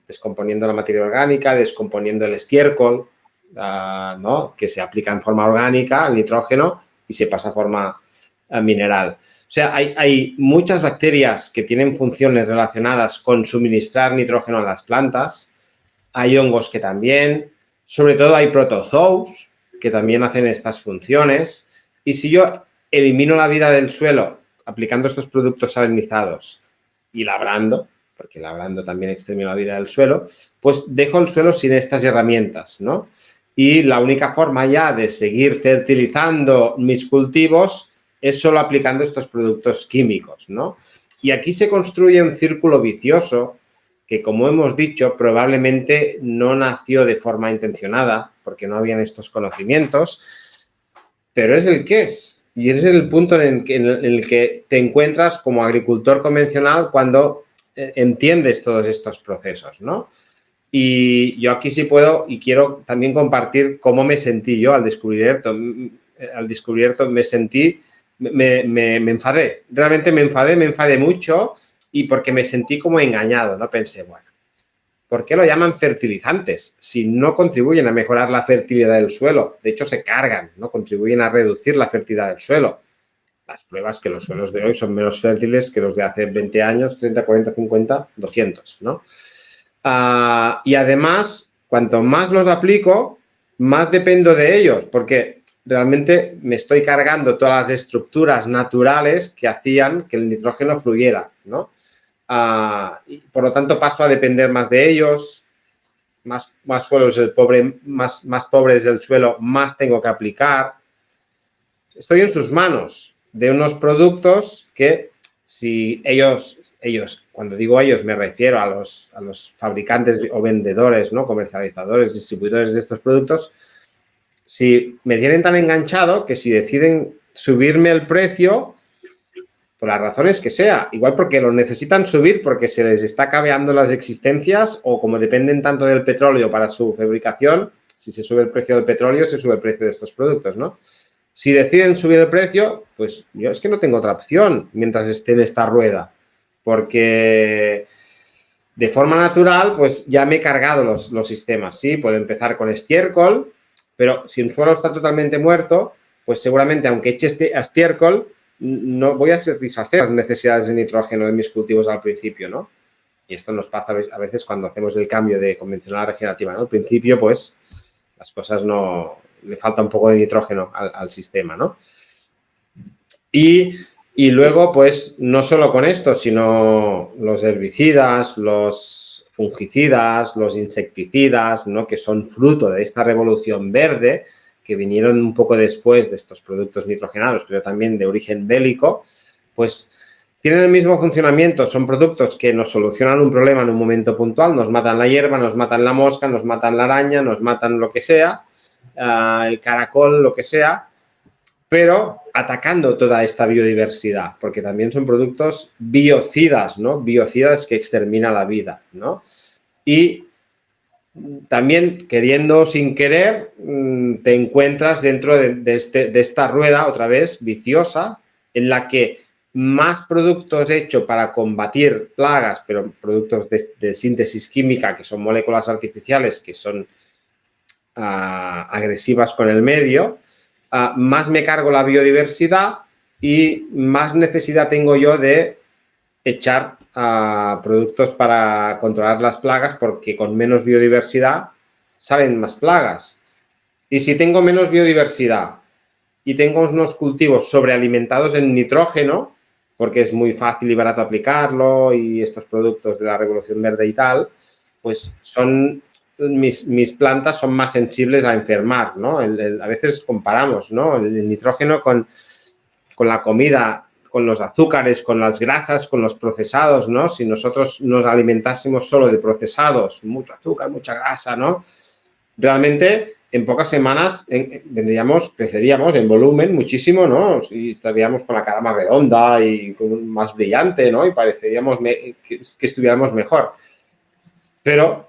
Descomponiendo la materia orgánica, descomponiendo el estiércol, ¿no? Que se aplica en forma orgánica el nitrógeno y se pasa a forma mineral. O sea, hay muchas bacterias que tienen funciones relacionadas con suministrar nitrógeno a las plantas. Hay hongos que también. Sobre todo hay protozoos que también hacen estas funciones. Y si yo elimino la vida del suelo aplicando estos productos salinizados y labrando, porque labrando también extermino la vida del suelo, pues dejo el suelo sin estas herramientas, ¿no? Y la única forma ya de seguir fertilizando mis cultivos es solo aplicando estos productos químicos, ¿no? Y aquí se construye un círculo vicioso que, como hemos dicho, probablemente no nació de forma intencionada, porque no habían estos conocimientos, pero es el que es. Y es el punto en el que te encuentras como agricultor convencional cuando entiendes todos estos procesos, ¿no? Y yo aquí sí puedo y quiero también compartir cómo me sentí yo al descubrir esto. Me sentí, me enfadé. Realmente me enfadé mucho y porque me sentí como engañado, ¿no? Pensé, bueno, ¿por qué lo llaman fertilizantes? Si no contribuyen a mejorar la fertilidad del suelo. De hecho, se cargan, ¿no? Contribuyen a reducir la fertilidad del suelo. Las pruebas que los suelos de hoy son menos fértiles que los de hace 20 años, 30, 40, 50, 200, ¿no? Y además, cuanto más los aplico, más dependo de ellos, porque realmente me estoy cargando todas las estructuras naturales que hacían que el nitrógeno fluyera, ¿no? Y por lo tanto paso a depender más de ellos, más suelo es el pobre, más pobre es el suelo, más tengo que aplicar. Estoy en sus manos de unos productos que si ellos, cuando digo ellos me refiero a los fabricantes o vendedores, ¿no? Comercializadores, distribuidores de estos productos, si me tienen tan enganchado que si deciden subirme el precio, por las razones que sea, igual porque lo necesitan subir porque se les está cabeando las existencias o como dependen tanto del petróleo para su fabricación, si se sube el precio del petróleo, se sube el precio de estos productos, ¿no? Si deciden subir el precio, pues yo es que no tengo otra opción mientras esté en esta rueda, porque de forma natural, pues ya me he cargado los sistemas, ¿sí? Puedo empezar con estiércol, pero si el suelo está totalmente muerto, pues seguramente aunque eche estiércol, no voy a satisfacer las necesidades de nitrógeno de mis cultivos al principio, ¿no? Y esto nos pasa a veces cuando hacemos el cambio de convencional a regenerativa, ¿no? Al principio, pues, las cosas no... le falta un poco de nitrógeno al sistema, ¿no? Y luego, pues, no solo con esto, sino los herbicidas, los fungicidas, los insecticidas, ¿no? Que son fruto de esta revolución verde, que vinieron un poco después de estos productos nitrogenados, pero también de origen bélico, pues tienen el mismo funcionamiento. Son productos que nos solucionan un problema en un momento puntual, nos matan la hierba, nos matan la mosca, nos matan la araña, nos matan lo que sea, el caracol, lo que sea, pero atacando toda esta biodiversidad, porque también son productos biocidas, ¿no? Biocidas que exterminan la vida, ¿no? Y también, queriendo o sin querer, te encuentras dentro de esta rueda, otra vez, viciosa, en la que más productos hechos para combatir plagas, pero productos de síntesis química, que son moléculas artificiales, que son agresivas con el medio, más me cargo la biodiversidad y más necesidad tengo yo de echar productos para controlar las plagas, porque con menos biodiversidad salen más plagas. Y si tengo menos biodiversidad y tengo unos cultivos sobrealimentados en nitrógeno, porque es muy fácil y barato aplicarlo y estos productos de la Revolución Verde y tal, pues son... Mis plantas son más sensibles a enfermar, ¿no? A veces comparamos, ¿no? El nitrógeno con la comida, con los azúcares, con las grasas, con los procesados, ¿no? Si nosotros nos alimentásemos solo de procesados, mucho azúcar, mucha grasa, ¿no? Realmente, en pocas semanas creceríamos en volumen muchísimo, ¿no? Y estaríamos con la cara más redonda y más brillante, ¿no? Y pareceríamos que estuviéramos mejor. Pero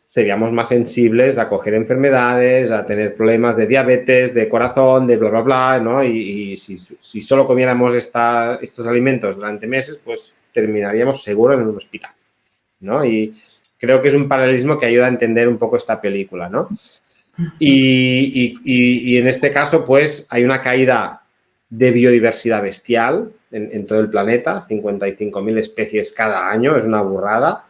seríamos más sensibles a coger enfermedades, a tener problemas de diabetes, de corazón, de bla, bla, bla, ¿no? Y si solo comiéramos estos alimentos durante meses, pues terminaríamos seguro en un hospital, ¿no? Y creo que es un paralelismo que ayuda a entender un poco esta película, ¿no? Y en este caso, pues, hay una caída de biodiversidad bestial en todo el planeta, 55.000 especies cada año, es una burrada.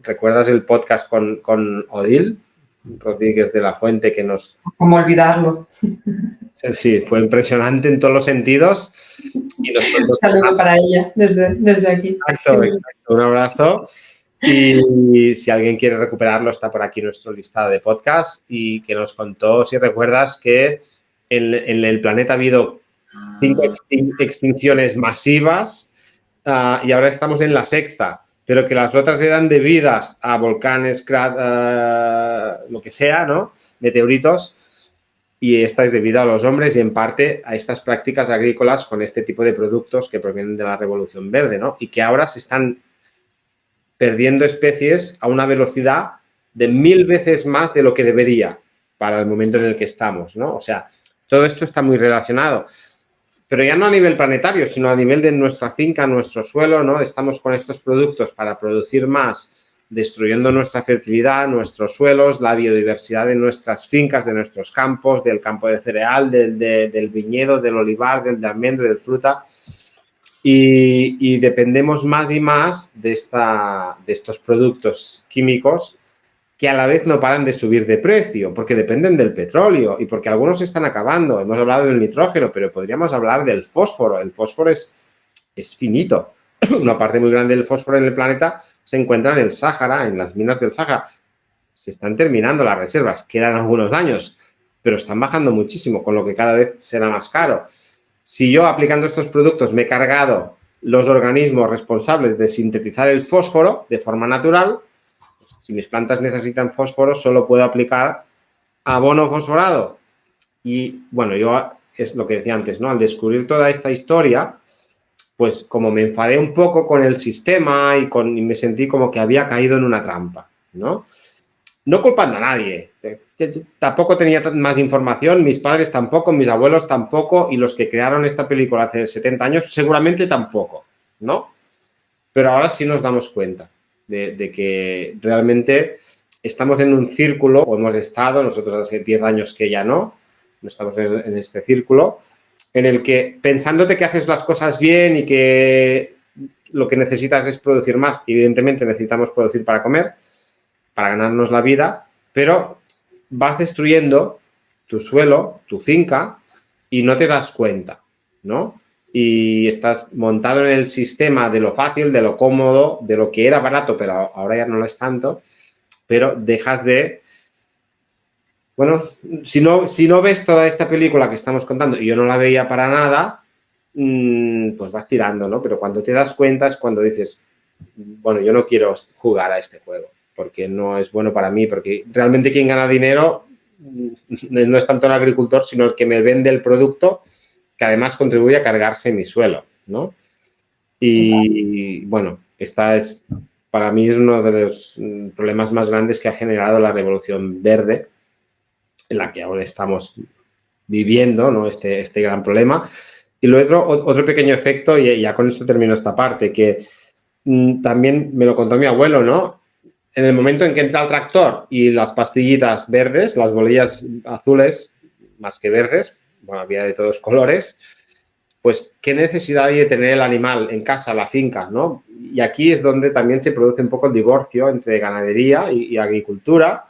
¿Recuerdas el podcast con Odile? Rodríguez de la Fuente, que nos... ¿Cómo olvidarlo? Sí, fue impresionante en todos los sentidos. Y nos contó... Saludo para ella desde aquí. Exacto, exacto. Un abrazo. Y si alguien quiere recuperarlo, está por aquí nuestro listado de podcast y que nos contó, si recuerdas, que en el planeta ha habido 5 extinciones masivas y ahora estamos en la sexta, pero que las otras eran debidas a volcanes, lo que sea, ¿no? Meteoritos, y esta es debido a los hombres y en parte a estas prácticas agrícolas con este tipo de productos que provienen de la Revolución Verde, ¿no? Y que ahora se están perdiendo especies a una velocidad de 1000 veces más de lo que debería para el momento en el que estamos, ¿no? O sea, todo esto está muy relacionado. Pero ya no a nivel planetario, sino a nivel de nuestra finca, nuestro suelo, ¿no? Estamos con estos productos para producir más, destruyendo nuestra fertilidad, nuestros suelos, la biodiversidad de nuestras fincas, de nuestros campos, del campo de cereal, del viñedo, del olivar, del de almendro, del fruta. Y dependemos más y más de estos productos químicos que a la vez no paran de subir de precio, porque dependen del petróleo y porque algunos se están acabando. Hemos hablado del nitrógeno, pero podríamos hablar del fósforo. El fósforo es finito. Una parte muy grande del fósforo en el planeta se encuentra en el Sáhara, en las minas del Sáhara. Se están terminando las reservas, quedan algunos años, pero están bajando muchísimo, con lo que cada vez será más caro. Si yo, aplicando estos productos, me he cargado los organismos responsables de sintetizar el fósforo de forma natural, si mis plantas necesitan fósforo, solo puedo aplicar abono fosforado. Y, bueno, yo, es lo que decía antes, ¿no? Al descubrir toda esta historia, pues como me enfadé un poco con el sistema y me sentí como que había caído en una trampa, ¿no? No culpando a nadie. Tampoco tenía más información, mis padres tampoco, mis abuelos tampoco, y los que crearon esta película hace 70 años seguramente tampoco, ¿no? Pero ahora sí nos damos cuenta de que realmente estamos en un círculo, o hemos estado, nosotros hace 10 años que ya no estamos en este círculo, en el que pensándote que haces las cosas bien y que lo que necesitas es producir más, evidentemente necesitamos producir para comer, para ganarnos la vida, pero vas destruyendo tu suelo, tu finca, y no te das cuenta, ¿no? Y estás montado en el sistema de lo fácil, de lo cómodo, de lo que era barato, pero ahora ya no lo es tanto, pero dejas de... Bueno, si no ves toda esta película que estamos contando, y yo no la veía para nada, pues vas tirando, ¿no? Pero cuando te das cuenta es cuando dices, bueno, yo no quiero jugar a este juego, porque no es bueno para mí, porque realmente quien gana dinero no es tanto el agricultor, sino el que me vende el producto, que además contribuye a cargarse mi suelo, ¿no? Y bueno, esta es, para mí es uno de los problemas más grandes que ha generado la Revolución Verde, en la que ahora estamos viviendo, ¿no? Este gran problema. Y luego otro pequeño efecto, y ya con eso termino esta parte, que también me lo contó mi abuelo, ¿no? En el momento en que entra el tractor y las pastillitas verdes, las bolillas azules, más que verdes, bueno, había de todos colores, pues qué necesidad hay de tener el animal en casa, la finca, ¿no? Y aquí es donde también se produce un poco el divorcio entre ganadería y agricultura,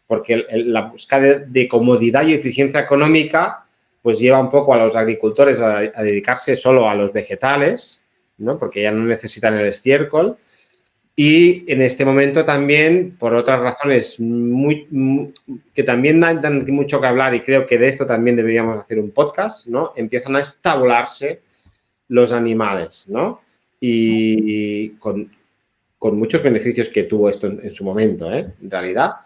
porque la búsqueda de comodidad y eficiencia económica pues lleva un poco a los agricultores a dedicarse solo a los vegetales, ¿no? Porque ya no necesitan el estiércol. Y en este momento también, por otras razones que también dan mucho que hablar, y creo que de esto también deberíamos hacer un podcast, ¿no? Empiezan a estabularse los animales, ¿no? Y con muchos beneficios que tuvo esto en su momento, en realidad,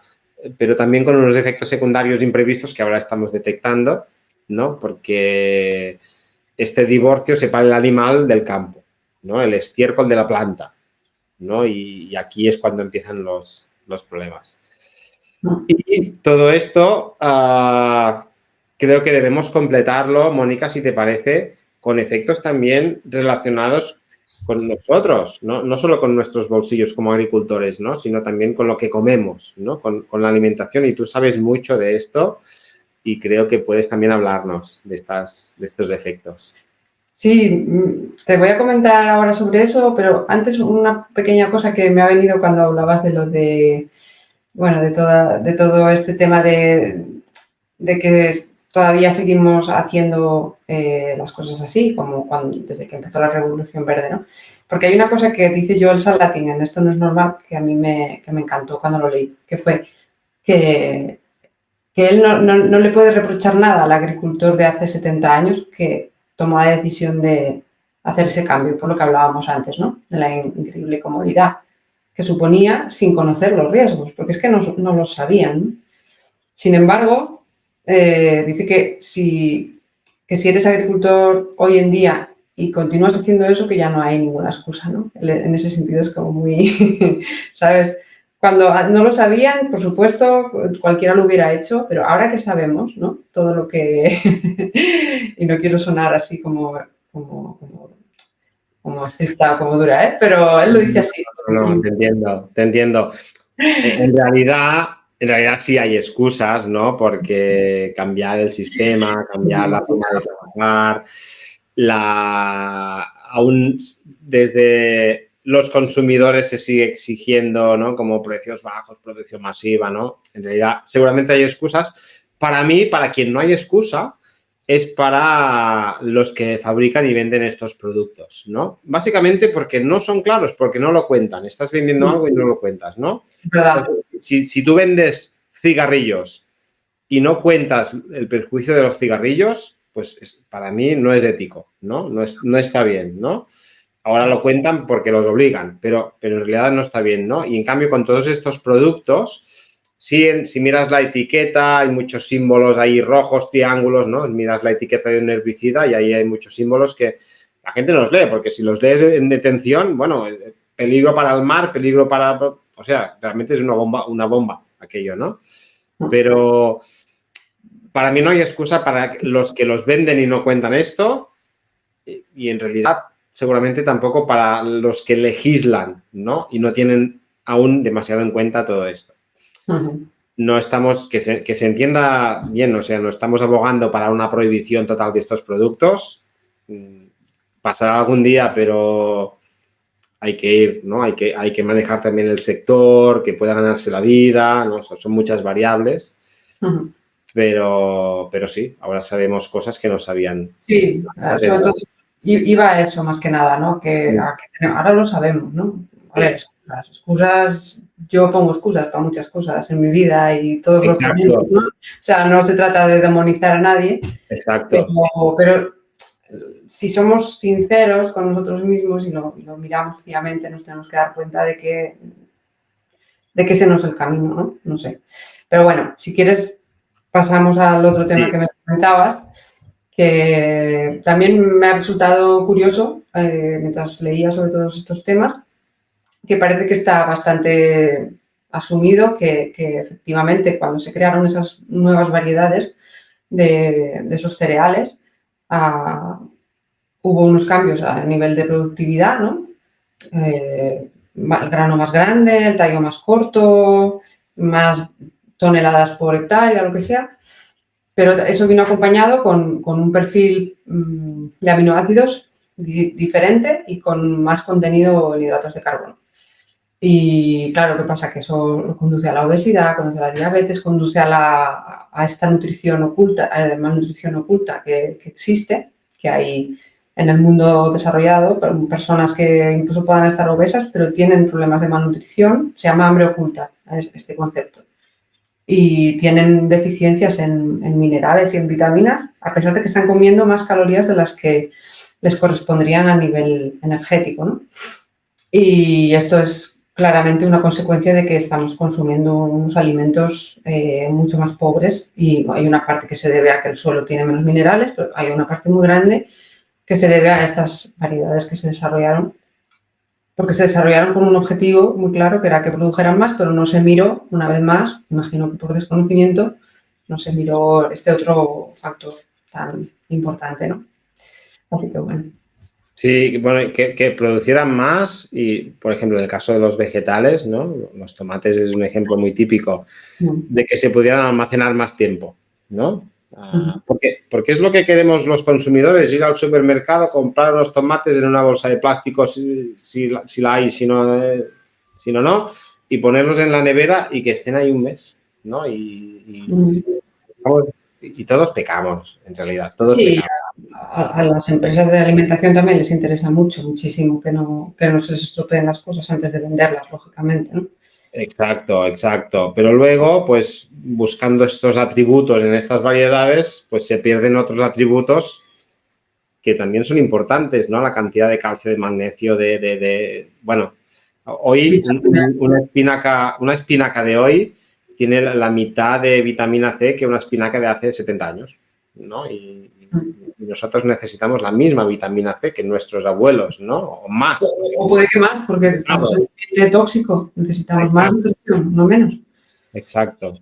pero también con unos efectos secundarios imprevistos que ahora estamos detectando, ¿no? Porque este divorcio separa el animal del campo, ¿no? El estiércol de la planta, ¿no? Y aquí es cuando empiezan los problemas. Y todo esto creo que debemos completarlo, Mónica, si te parece, con efectos también relacionados con nosotros, no solo con nuestros bolsillos como agricultores, ¿no? Sino también con lo que comemos, ¿no? Con la alimentación. Y tú sabes mucho de esto y creo que puedes también hablarnos de estos efectos. Sí, te voy a comentar ahora sobre eso, pero antes una pequeña cosa que me ha venido cuando hablabas de lo de bueno, de todo este tema de que todavía seguimos haciendo las cosas así, como desde que empezó la Revolución Verde, ¿no? Porque hay una cosa que dice Joel Salatin en Esto no es normal, que a mí me encantó cuando lo leí, que fue que él no le puede reprochar nada al agricultor de hace 70 años que tomó la decisión de hacer ese cambio, por lo que hablábamos antes, ¿no? De la increíble comodidad que suponía sin conocer los riesgos, porque es que no lo sabían, ¿no? Sin embargo, dice que si eres agricultor hoy en día y continúas haciendo eso, que ya no hay ninguna excusa, ¿no? En ese sentido es como muy, ¿sabes? Cuando no lo sabían, por supuesto, cualquiera lo hubiera hecho, pero ahora que sabemos, ¿no? Todo lo que... y no quiero sonar así como estricta, como dura, ¿eh? Pero él lo dice así. No, te entiendo. En realidad sí hay excusas, ¿no? Porque cambiar el sistema, cambiar la forma de trabajar, aún desde los consumidores se sigue exigiendo, ¿no? Como precios bajos, producción masiva, ¿no? En realidad seguramente hay excusas. Para mí, para quien no hay excusa, es para los que fabrican y venden estos productos, ¿no? Básicamente porque no son claros, porque no lo cuentan. Estás vendiendo algo y no lo cuentas, ¿no? ¿Verdad? Si tú vendes cigarrillos y no cuentas el perjuicio de los cigarrillos, pues para mí no es ético, ¿no? No está bien, ¿no? Ahora lo cuentan porque los obligan, pero en realidad no está bien, ¿no? Y en cambio con todos estos productos, si miras la etiqueta, hay muchos símbolos ahí rojos, triángulos, ¿no? Miras la etiqueta de un herbicida y ahí hay muchos símbolos que la gente no los lee, porque si los lees en detención, bueno, peligro para el mar, peligro para... O sea, realmente es una bomba aquello, ¿no? Pero para mí no hay excusa para los que los venden y no cuentan esto y en realidad seguramente tampoco para los que legislan, ¿no? Y no tienen aún demasiado en cuenta todo esto. No estamos, que se entienda bien, o sea, no estamos abogando para una prohibición total de estos productos. Pasará algún día, pero hay que ir, ¿no? Hay que manejar también el sector, que pueda ganarse la vida, ¿no? Son muchas variables. Pero sí, ahora sabemos cosas que no sabían. Sí, sobre todo iba a eso más que nada, ¿no? Ahora lo sabemos, ¿no? A ver, excusas, yo pongo excusas para muchas cosas en mi vida y todos los ponemos, ¿no? O sea, no se trata de demonizar a nadie. Exacto. Pero si somos sinceros con nosotros mismos y lo miramos fríamente, nos tenemos que dar cuenta de que ese no es el camino, ¿no? No sé. Pero bueno, si quieres pasamos al otro tema que me comentabas, que también me ha resultado curioso mientras leía sobre todos estos temas, que parece que está bastante asumido que efectivamente cuando se crearon esas nuevas variedades de esos cereales, hubo unos cambios a nivel de productividad, ¿no? El grano más grande, el tallo más corto, más toneladas por hectárea, lo que sea. Pero eso vino acompañado con un perfil de aminoácidos diferente y con más contenido en hidratos de carbono. Y claro, ¿qué pasa? Que eso conduce a la obesidad, conduce a la diabetes, conduce a esta nutrición oculta, malnutrición oculta que existe, que hay en el mundo desarrollado, personas que incluso puedan estar obesas, pero tienen problemas de malnutrición, se llama hambre oculta, este concepto. Y tienen deficiencias en minerales y en vitaminas, a pesar de que están comiendo más calorías de las que les correspondrían a nivel energético, ¿no? Y esto es claramente una consecuencia de que estamos consumiendo unos alimentos mucho más pobres y hay una parte que se debe a que el suelo tiene menos minerales, pero hay una parte muy grande que se debe a estas variedades que se desarrollaron, porque se desarrollaron con un objetivo muy claro, que era que produjeran más, pero no se miró, una vez más, imagino que por desconocimiento, no se miró este otro factor tan importante, ¿no? Así que bueno. Sí, bueno, que producieran más y, por ejemplo, en el caso de los vegetales, ¿no? Los tomates es un ejemplo muy típico de que se pudieran almacenar más tiempo, ¿no? Porque es lo que queremos los consumidores, ir al supermercado, comprar los tomates en una bolsa de plástico si la hay, si no, no, y ponerlos en la nevera y que estén ahí un mes, ¿no? Y todos pecamos, en realidad, todos Sí, pecamos. a las empresas de alimentación también les interesa muchísimo que no se les estropeen las cosas antes de venderlas, lógicamente, ¿no? Exacto, exacto. Pero luego, pues buscando estos atributos en estas variedades, pues se pierden otros atributos que también son importantes, ¿no? La cantidad de calcio, de magnesio, bueno, hoy una espinaca de hoy tiene la mitad de vitamina C que una espinaca de hace 70 años, ¿no? Y nosotros necesitamos la misma vitamina C que nuestros abuelos, ¿no? O más. O puede que más, porque estamos en un ambiente tóxico, necesitamos más nutrición, no menos. Exacto.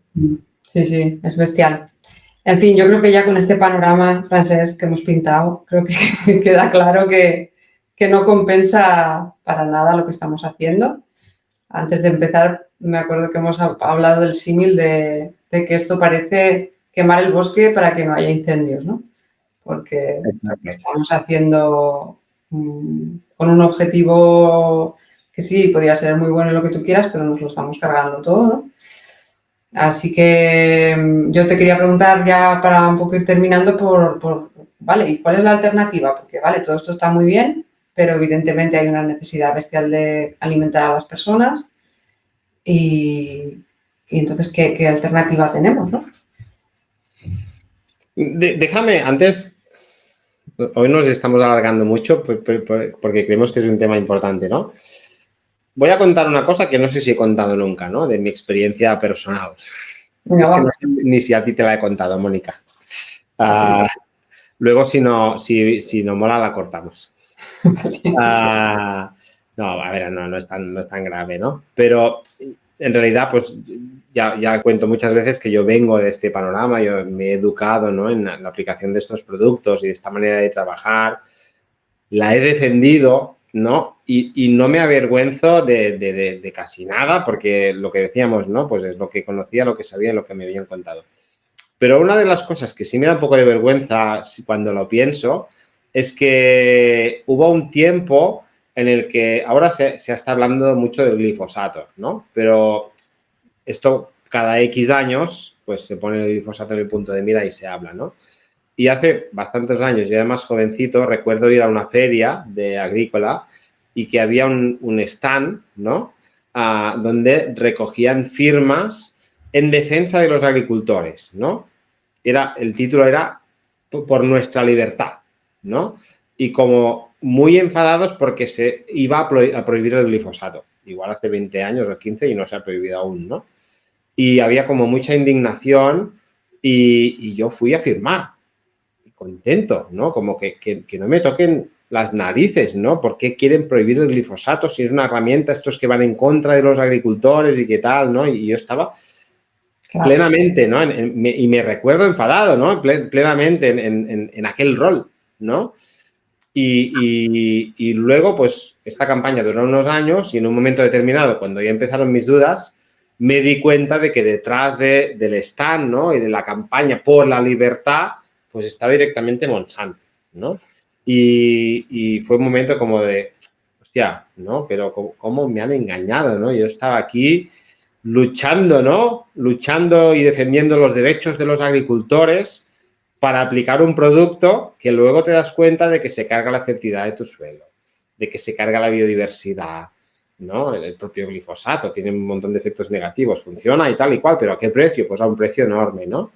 Sí, sí, es bestial. En fin, yo creo que ya con este panorama, Francesc, que hemos pintado, creo que queda claro que no compensa para nada lo que estamos haciendo. Antes de empezar, me acuerdo que hemos hablado del símil de que esto parece quemar el bosque para que no haya incendios, ¿no? Porque estamos haciendo con un objetivo que sí, podría ser muy bueno lo que tú quieras, pero nos lo estamos cargando todo, ¿no? Así que yo te quería preguntar ya para un poco ir terminando vale, ¿y cuál es la alternativa? Porque, vale, todo esto está muy bien, pero evidentemente hay una necesidad bestial de alimentar a las personas y entonces, ¿qué alternativa tenemos, no? Déjame, antes, hoy nos estamos alargando mucho porque creemos que es un tema importante, ¿no? Voy a contar una cosa que no sé si he contado nunca, ¿no? De mi experiencia personal. Venga, Es que no vamos. sé ni si a ti te la he contado, Mónica. Luego, si no mola, la cortamos. No, a ver, no es tan grave, ¿no? Pero en realidad, pues ya cuento muchas veces que yo vengo de este panorama, yo me he educado, ¿no? En la aplicación de estos productos y de esta manera de trabajar. La he defendido, ¿no? Y no me avergüenzo de casi nada, porque lo que decíamos, ¿no? Pues es lo que conocía, lo que sabía, lo que me habían contado. Pero una de las cosas que sí me da un poco de vergüenza cuando lo pienso es que hubo un tiempo en el que ahora se está hablando mucho del glifosato, ¿no? Pero esto cada X años, pues se pone el glifosato en el punto de mira y se habla, ¿no? Y hace bastantes años, yo era más jovencito, recuerdo ir a una feria de agrícola y que había un stand, ¿no? Donde recogían firmas en defensa de los agricultores, ¿no? El título era Por nuestra libertad, ¿no? Y como muy enfadados porque se iba a prohibir el glifosato. Igual hace 20 años o 15 y no se ha prohibido aún, ¿no? Y había como mucha indignación y yo fui a firmar. Contento, ¿no? Como que no me toquen las narices, ¿no? ¿Por qué quieren prohibir el glifosato si es una herramienta, estos que van en contra de los agricultores y qué tal, ¿no? Y yo estaba plenamente, ¿no? Y me recuerdo enfadado, ¿no? Plenamente en aquel rol, ¿no? Y luego, pues, esta campaña duró unos años y en un momento determinado, cuando ya empezaron mis dudas, me di cuenta de que detrás del stand, ¿no? Y de la campaña por la libertad, pues estaba directamente Monsanto, ¿no? Y fue un momento como de, hostia, ¿no? Pero ¿cómo me han engañado, ¿no? Yo estaba aquí luchando, ¿no? Luchando y defendiendo los derechos de los agricultores para aplicar un producto que luego te das cuenta de que se carga la fertilidad de tu suelo, de que se carga la biodiversidad, ¿no? El propio glifosato tiene un montón de efectos negativos, funciona y tal y cual, pero ¿a qué precio? Pues a un precio enorme, ¿no?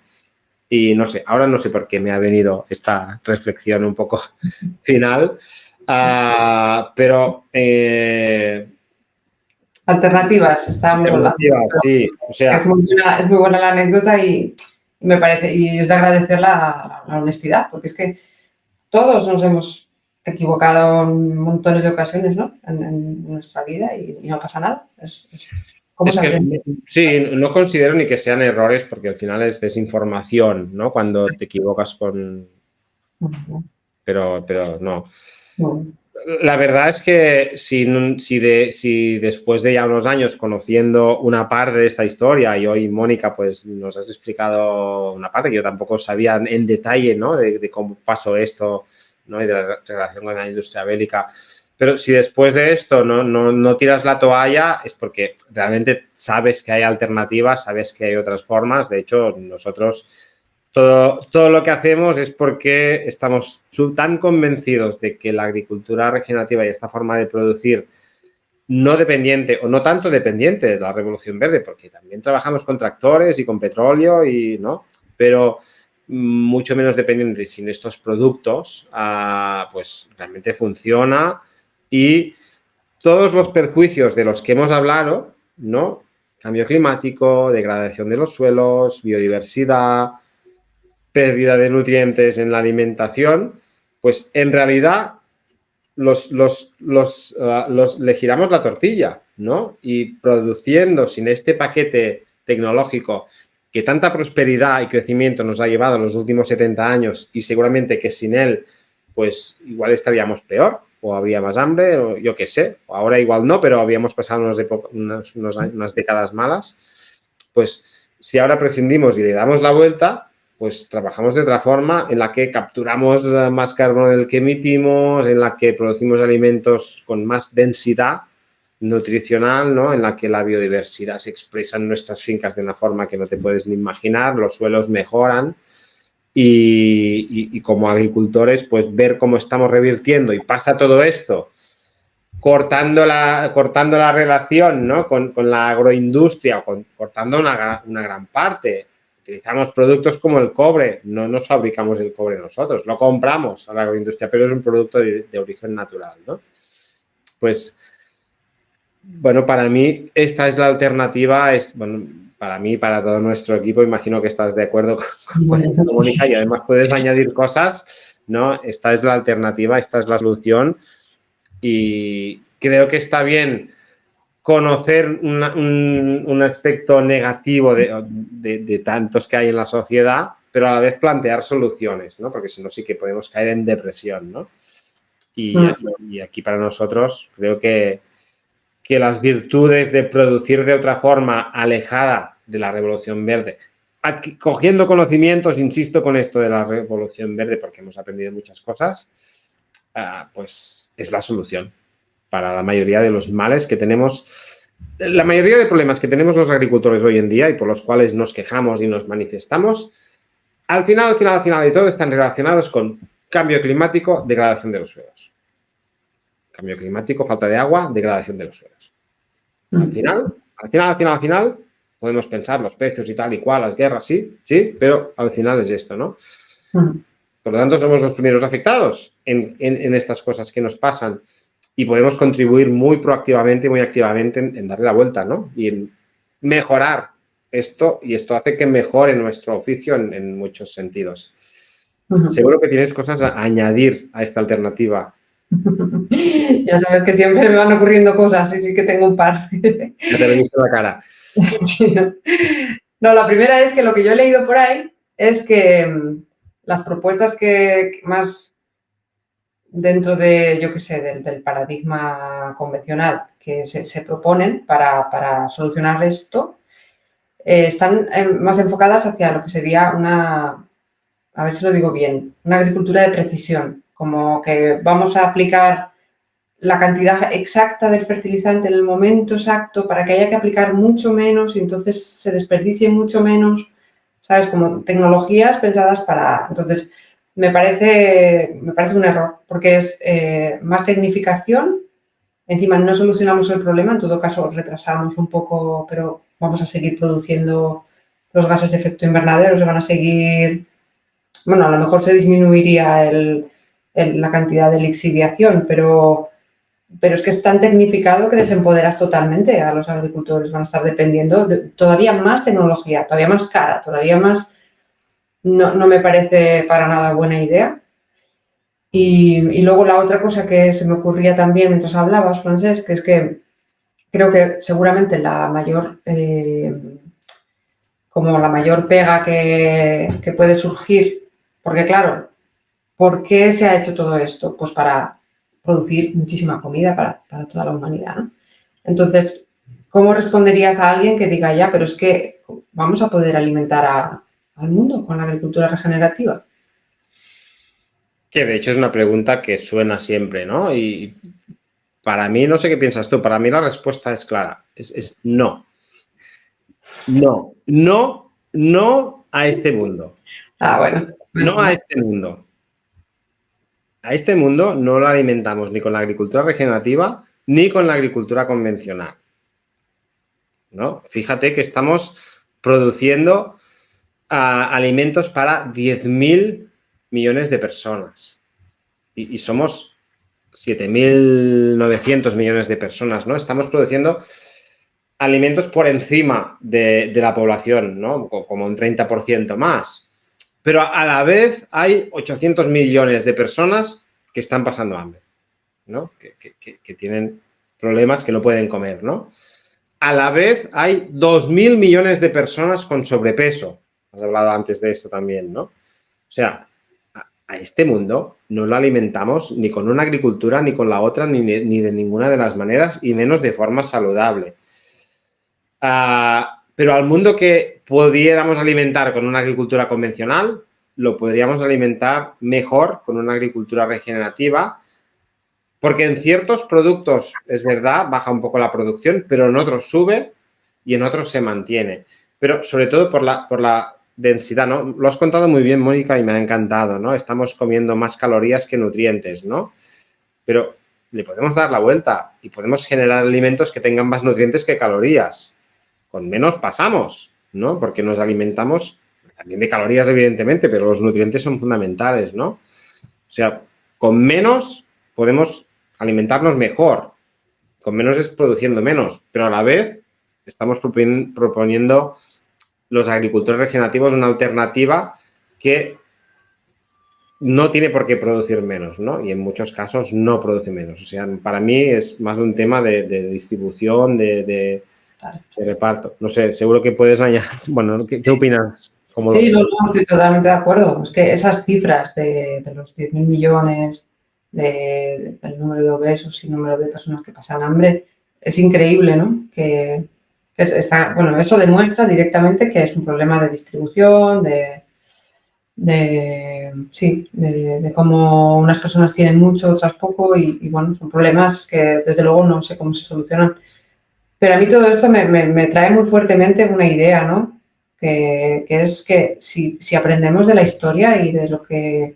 Y no sé, ahora no sé por qué me ha venido esta reflexión un poco final, pero... Alternativas, estábamos hablando. Sí, o sea... Es muy buena la anécdota y me parece, y es de agradecer la honestidad, porque es que todos nos hemos equivocado en montones de ocasiones, ¿no? En nuestra vida y no pasa nada. ¿Cómo se aprende? Sí, no considero ni que sean errores porque al final es desinformación, ¿no? Cuando te equivocas con... Pero no. La verdad es que si después de ya unos años conociendo una parte de esta historia y hoy, Mónica, pues nos has explicado una parte que yo tampoco sabía en detalle, ¿no? De cómo pasó esto, ¿no? Y de la relación con la industria bélica. Pero si después de esto no tiras la toalla, es porque realmente sabes que hay alternativas, sabes que hay otras formas. De hecho, nosotros todo lo que hacemos es porque estamos tan convencidos de que la agricultura regenerativa y esta forma de producir no dependiente o no tanto dependiente de la revolución verde, porque también trabajamos con tractores y con petróleo y no, pero mucho menos dependiente sin estos productos, pues realmente funciona y todos los perjuicios de los que hemos hablado, ¿no? Cambio climático, degradación de los suelos, biodiversidad, pérdida de nutrientes en la alimentación, pues en realidad le giramos la tortilla, ¿no? Y produciendo sin este paquete tecnológico que tanta prosperidad y crecimiento nos ha llevado en los últimos 70 años y seguramente que sin él, pues igual estaríamos peor o habría más hambre o yo qué sé. Ahora igual no, pero habíamos pasado unas décadas malas. Pues si ahora prescindimos y le damos la vuelta, pues trabajamos de otra forma en la que capturamos más carbono del que emitimos, en la que producimos alimentos con más densidad nutricional, ¿no? En la que la biodiversidad se expresa en nuestras fincas de una forma que no te puedes ni imaginar, los suelos mejoran y como agricultores, pues ver cómo estamos revirtiendo y pasa todo esto cortando la relación, ¿no? con la agroindustria, cortando una gran parte. Utilizamos productos como el cobre, no nos fabricamos el cobre nosotros, lo compramos a la agroindustria, pero es un producto de origen natural, ¿no? Pues, bueno, para mí esta es la alternativa, para mí, para todo nuestro equipo, imagino que estás de acuerdo con esto, Mónica, y además puedes añadir cosas, ¿no? Esta es la alternativa, esta es la solución y creo que está bien conocer un aspecto negativo de tantos que hay en la sociedad, pero a la vez plantear soluciones, ¿no? Porque si no sí que podemos caer en depresión, ¿no? Y aquí para nosotros creo que las virtudes de producir de otra forma alejada de la revolución verde, cogiendo conocimientos, insisto con esto de la revolución verde porque hemos aprendido muchas cosas, pues es la solución para la mayoría de los males que tenemos, la mayoría de problemas que tenemos los agricultores hoy en día y por los cuales nos quejamos y nos manifestamos, al final de todo están relacionados con cambio climático, degradación de los suelos. Cambio climático, falta de agua, degradación de los suelos. Al final, podemos pensar los precios y tal y cual, las guerras, sí, pero al final es esto, ¿no? Por lo tanto, somos los primeros afectados en estas cosas que nos pasan y podemos contribuir muy proactivamente, muy activamente en darle la vuelta, ¿no? Y en mejorar esto, y esto hace que mejore nuestro oficio en muchos sentidos. Seguro que tienes cosas a añadir a esta alternativa. Ya sabes que siempre me van ocurriendo cosas y sí que tengo un par. Ya te lo he visto la cara. Sí, no, la primera es que lo que yo he leído por ahí es que las propuestas que más dentro de, yo qué sé, del paradigma convencional que se proponen para solucionar esto, están más enfocadas hacia lo que sería a ver si lo digo bien, una agricultura de precisión, como que vamos a aplicar la cantidad exacta del fertilizante en el momento exacto para que haya que aplicar mucho menos y entonces se desperdicie mucho menos, ¿sabes? Como tecnologías pensadas para... Entonces, me parece un error porque es más tecnificación, encima no solucionamos el problema, en todo caso retrasamos un poco, pero vamos a seguir produciendo los gases de efecto invernadero, se van a seguir... Bueno, a lo mejor se disminuiría la cantidad de lixiviación, pero es que es tan tecnificado que desempoderas totalmente a los agricultores. Van a estar dependiendo de todavía más tecnología, todavía más cara, todavía más... No me parece para nada buena idea. Y luego la otra cosa que se me ocurría también mientras hablabas, Francesc, es que creo que seguramente la mayor pega que puede surgir, porque claro, ¿por qué se ha hecho todo esto? Pues para producir muchísima comida para toda la humanidad, ¿no? Entonces, ¿cómo responderías a alguien que diga, ya, pero es que vamos a poder alimentar al mundo con la agricultura regenerativa? Que de hecho es una pregunta que suena siempre, ¿no? Y para mí, no sé qué piensas tú, para mí la respuesta es clara, es no. No, no, no a este mundo. Bueno. No a este mundo. A este mundo no lo alimentamos ni con la agricultura regenerativa ni con la agricultura convencional, ¿no? Fíjate que estamos produciendo alimentos para 10.000 millones de personas y somos 7.900 millones de personas, ¿no? Estamos produciendo alimentos por encima de la población, ¿no? Como un 30% más. Pero a la vez hay 800 millones de personas que están pasando hambre, ¿no? Que tienen problemas, que no pueden comer, ¿no? A la vez hay 2.000 millones de personas con sobrepeso. Has hablado antes de esto también, ¿no? O sea, a este mundo no lo alimentamos ni con una agricultura, ni con la otra, ni de ninguna de las maneras, y menos de forma saludable. Pero al mundo que pudiéramos alimentar con una agricultura convencional, lo podríamos alimentar mejor con una agricultura regenerativa, porque en ciertos productos, es verdad, baja un poco la producción, pero en otros sube y en otros se mantiene. Pero sobre todo por la densidad, ¿no? Lo has contado muy bien, Mónica, y me ha encantado, ¿no? Estamos comiendo más calorías que nutrientes, ¿no? Pero le podemos dar la vuelta y podemos generar alimentos que tengan más nutrientes que calorías. Con menos pasamos, ¿no? Porque nos alimentamos también de calorías, evidentemente, pero los nutrientes son fundamentales, ¿no? O sea, con menos podemos alimentarnos mejor. Con menos es produciendo menos, pero a la vez estamos proponiendo los agricultores regenerativos una alternativa que no tiene por qué producir menos, ¿no? Y en muchos casos no produce menos. O sea, para mí es más un tema de distribución, de reparto. No sé, seguro que puedes añadir. Bueno, ¿qué opinas? Sí, no, estoy totalmente de acuerdo. Es que esas cifras de los 10.000 millones, del número de obesos y número de personas que pasan hambre, es increíble, ¿no? Bueno, eso demuestra directamente que es un problema de distribución, de cómo unas personas tienen mucho, otras poco y bueno, son problemas que desde luego no sé cómo se solucionan. Pero a mí todo esto me trae muy fuertemente una idea, ¿no? Que es que si aprendemos de la historia y de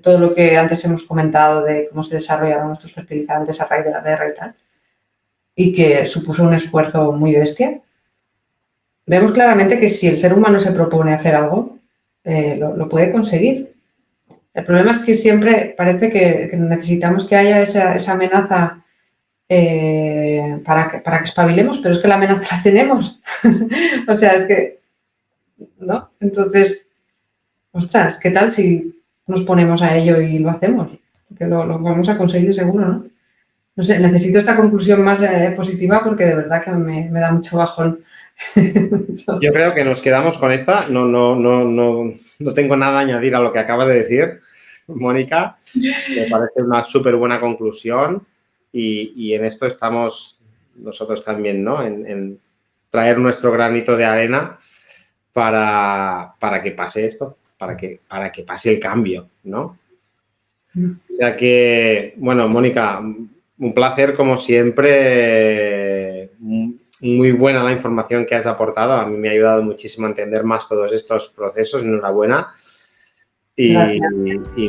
todo lo que antes hemos comentado de cómo se desarrollaron nuestros fertilizantes a raíz de la guerra y tal, y que supuso un esfuerzo muy bestia, vemos claramente que si el ser humano se propone hacer algo, lo puede conseguir. El problema es que siempre parece que necesitamos que haya esa amenaza para que espabilemos, pero es que la amenaza la tenemos. O sea, es que, ¿no? Entonces, ostras, ¿qué tal si nos ponemos a ello y lo hacemos? Porque lo vamos a conseguir seguro, ¿no? No sé, necesito esta conclusión más positiva porque de verdad que me da mucho bajón. Yo creo que nos quedamos con esta. No tengo nada a añadir a lo que acabas de decir, Mónica. Me parece una súper buena conclusión y en esto estamos nosotros también, ¿no? En traer nuestro granito de arena para que pase esto, para que pase el cambio, ¿no? O sea que, bueno, Mónica, un placer como siempre. Muy buena la información que has aportado. A mí me ha ayudado muchísimo a entender más todos estos procesos. Enhorabuena. Y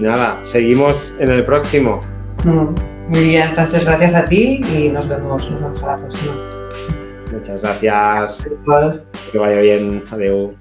nada, seguimos en el próximo. Muy bien, Francesc, gracias a ti y nos vemos a la próxima. Muchas gracias. Que vaya bien. Adiós.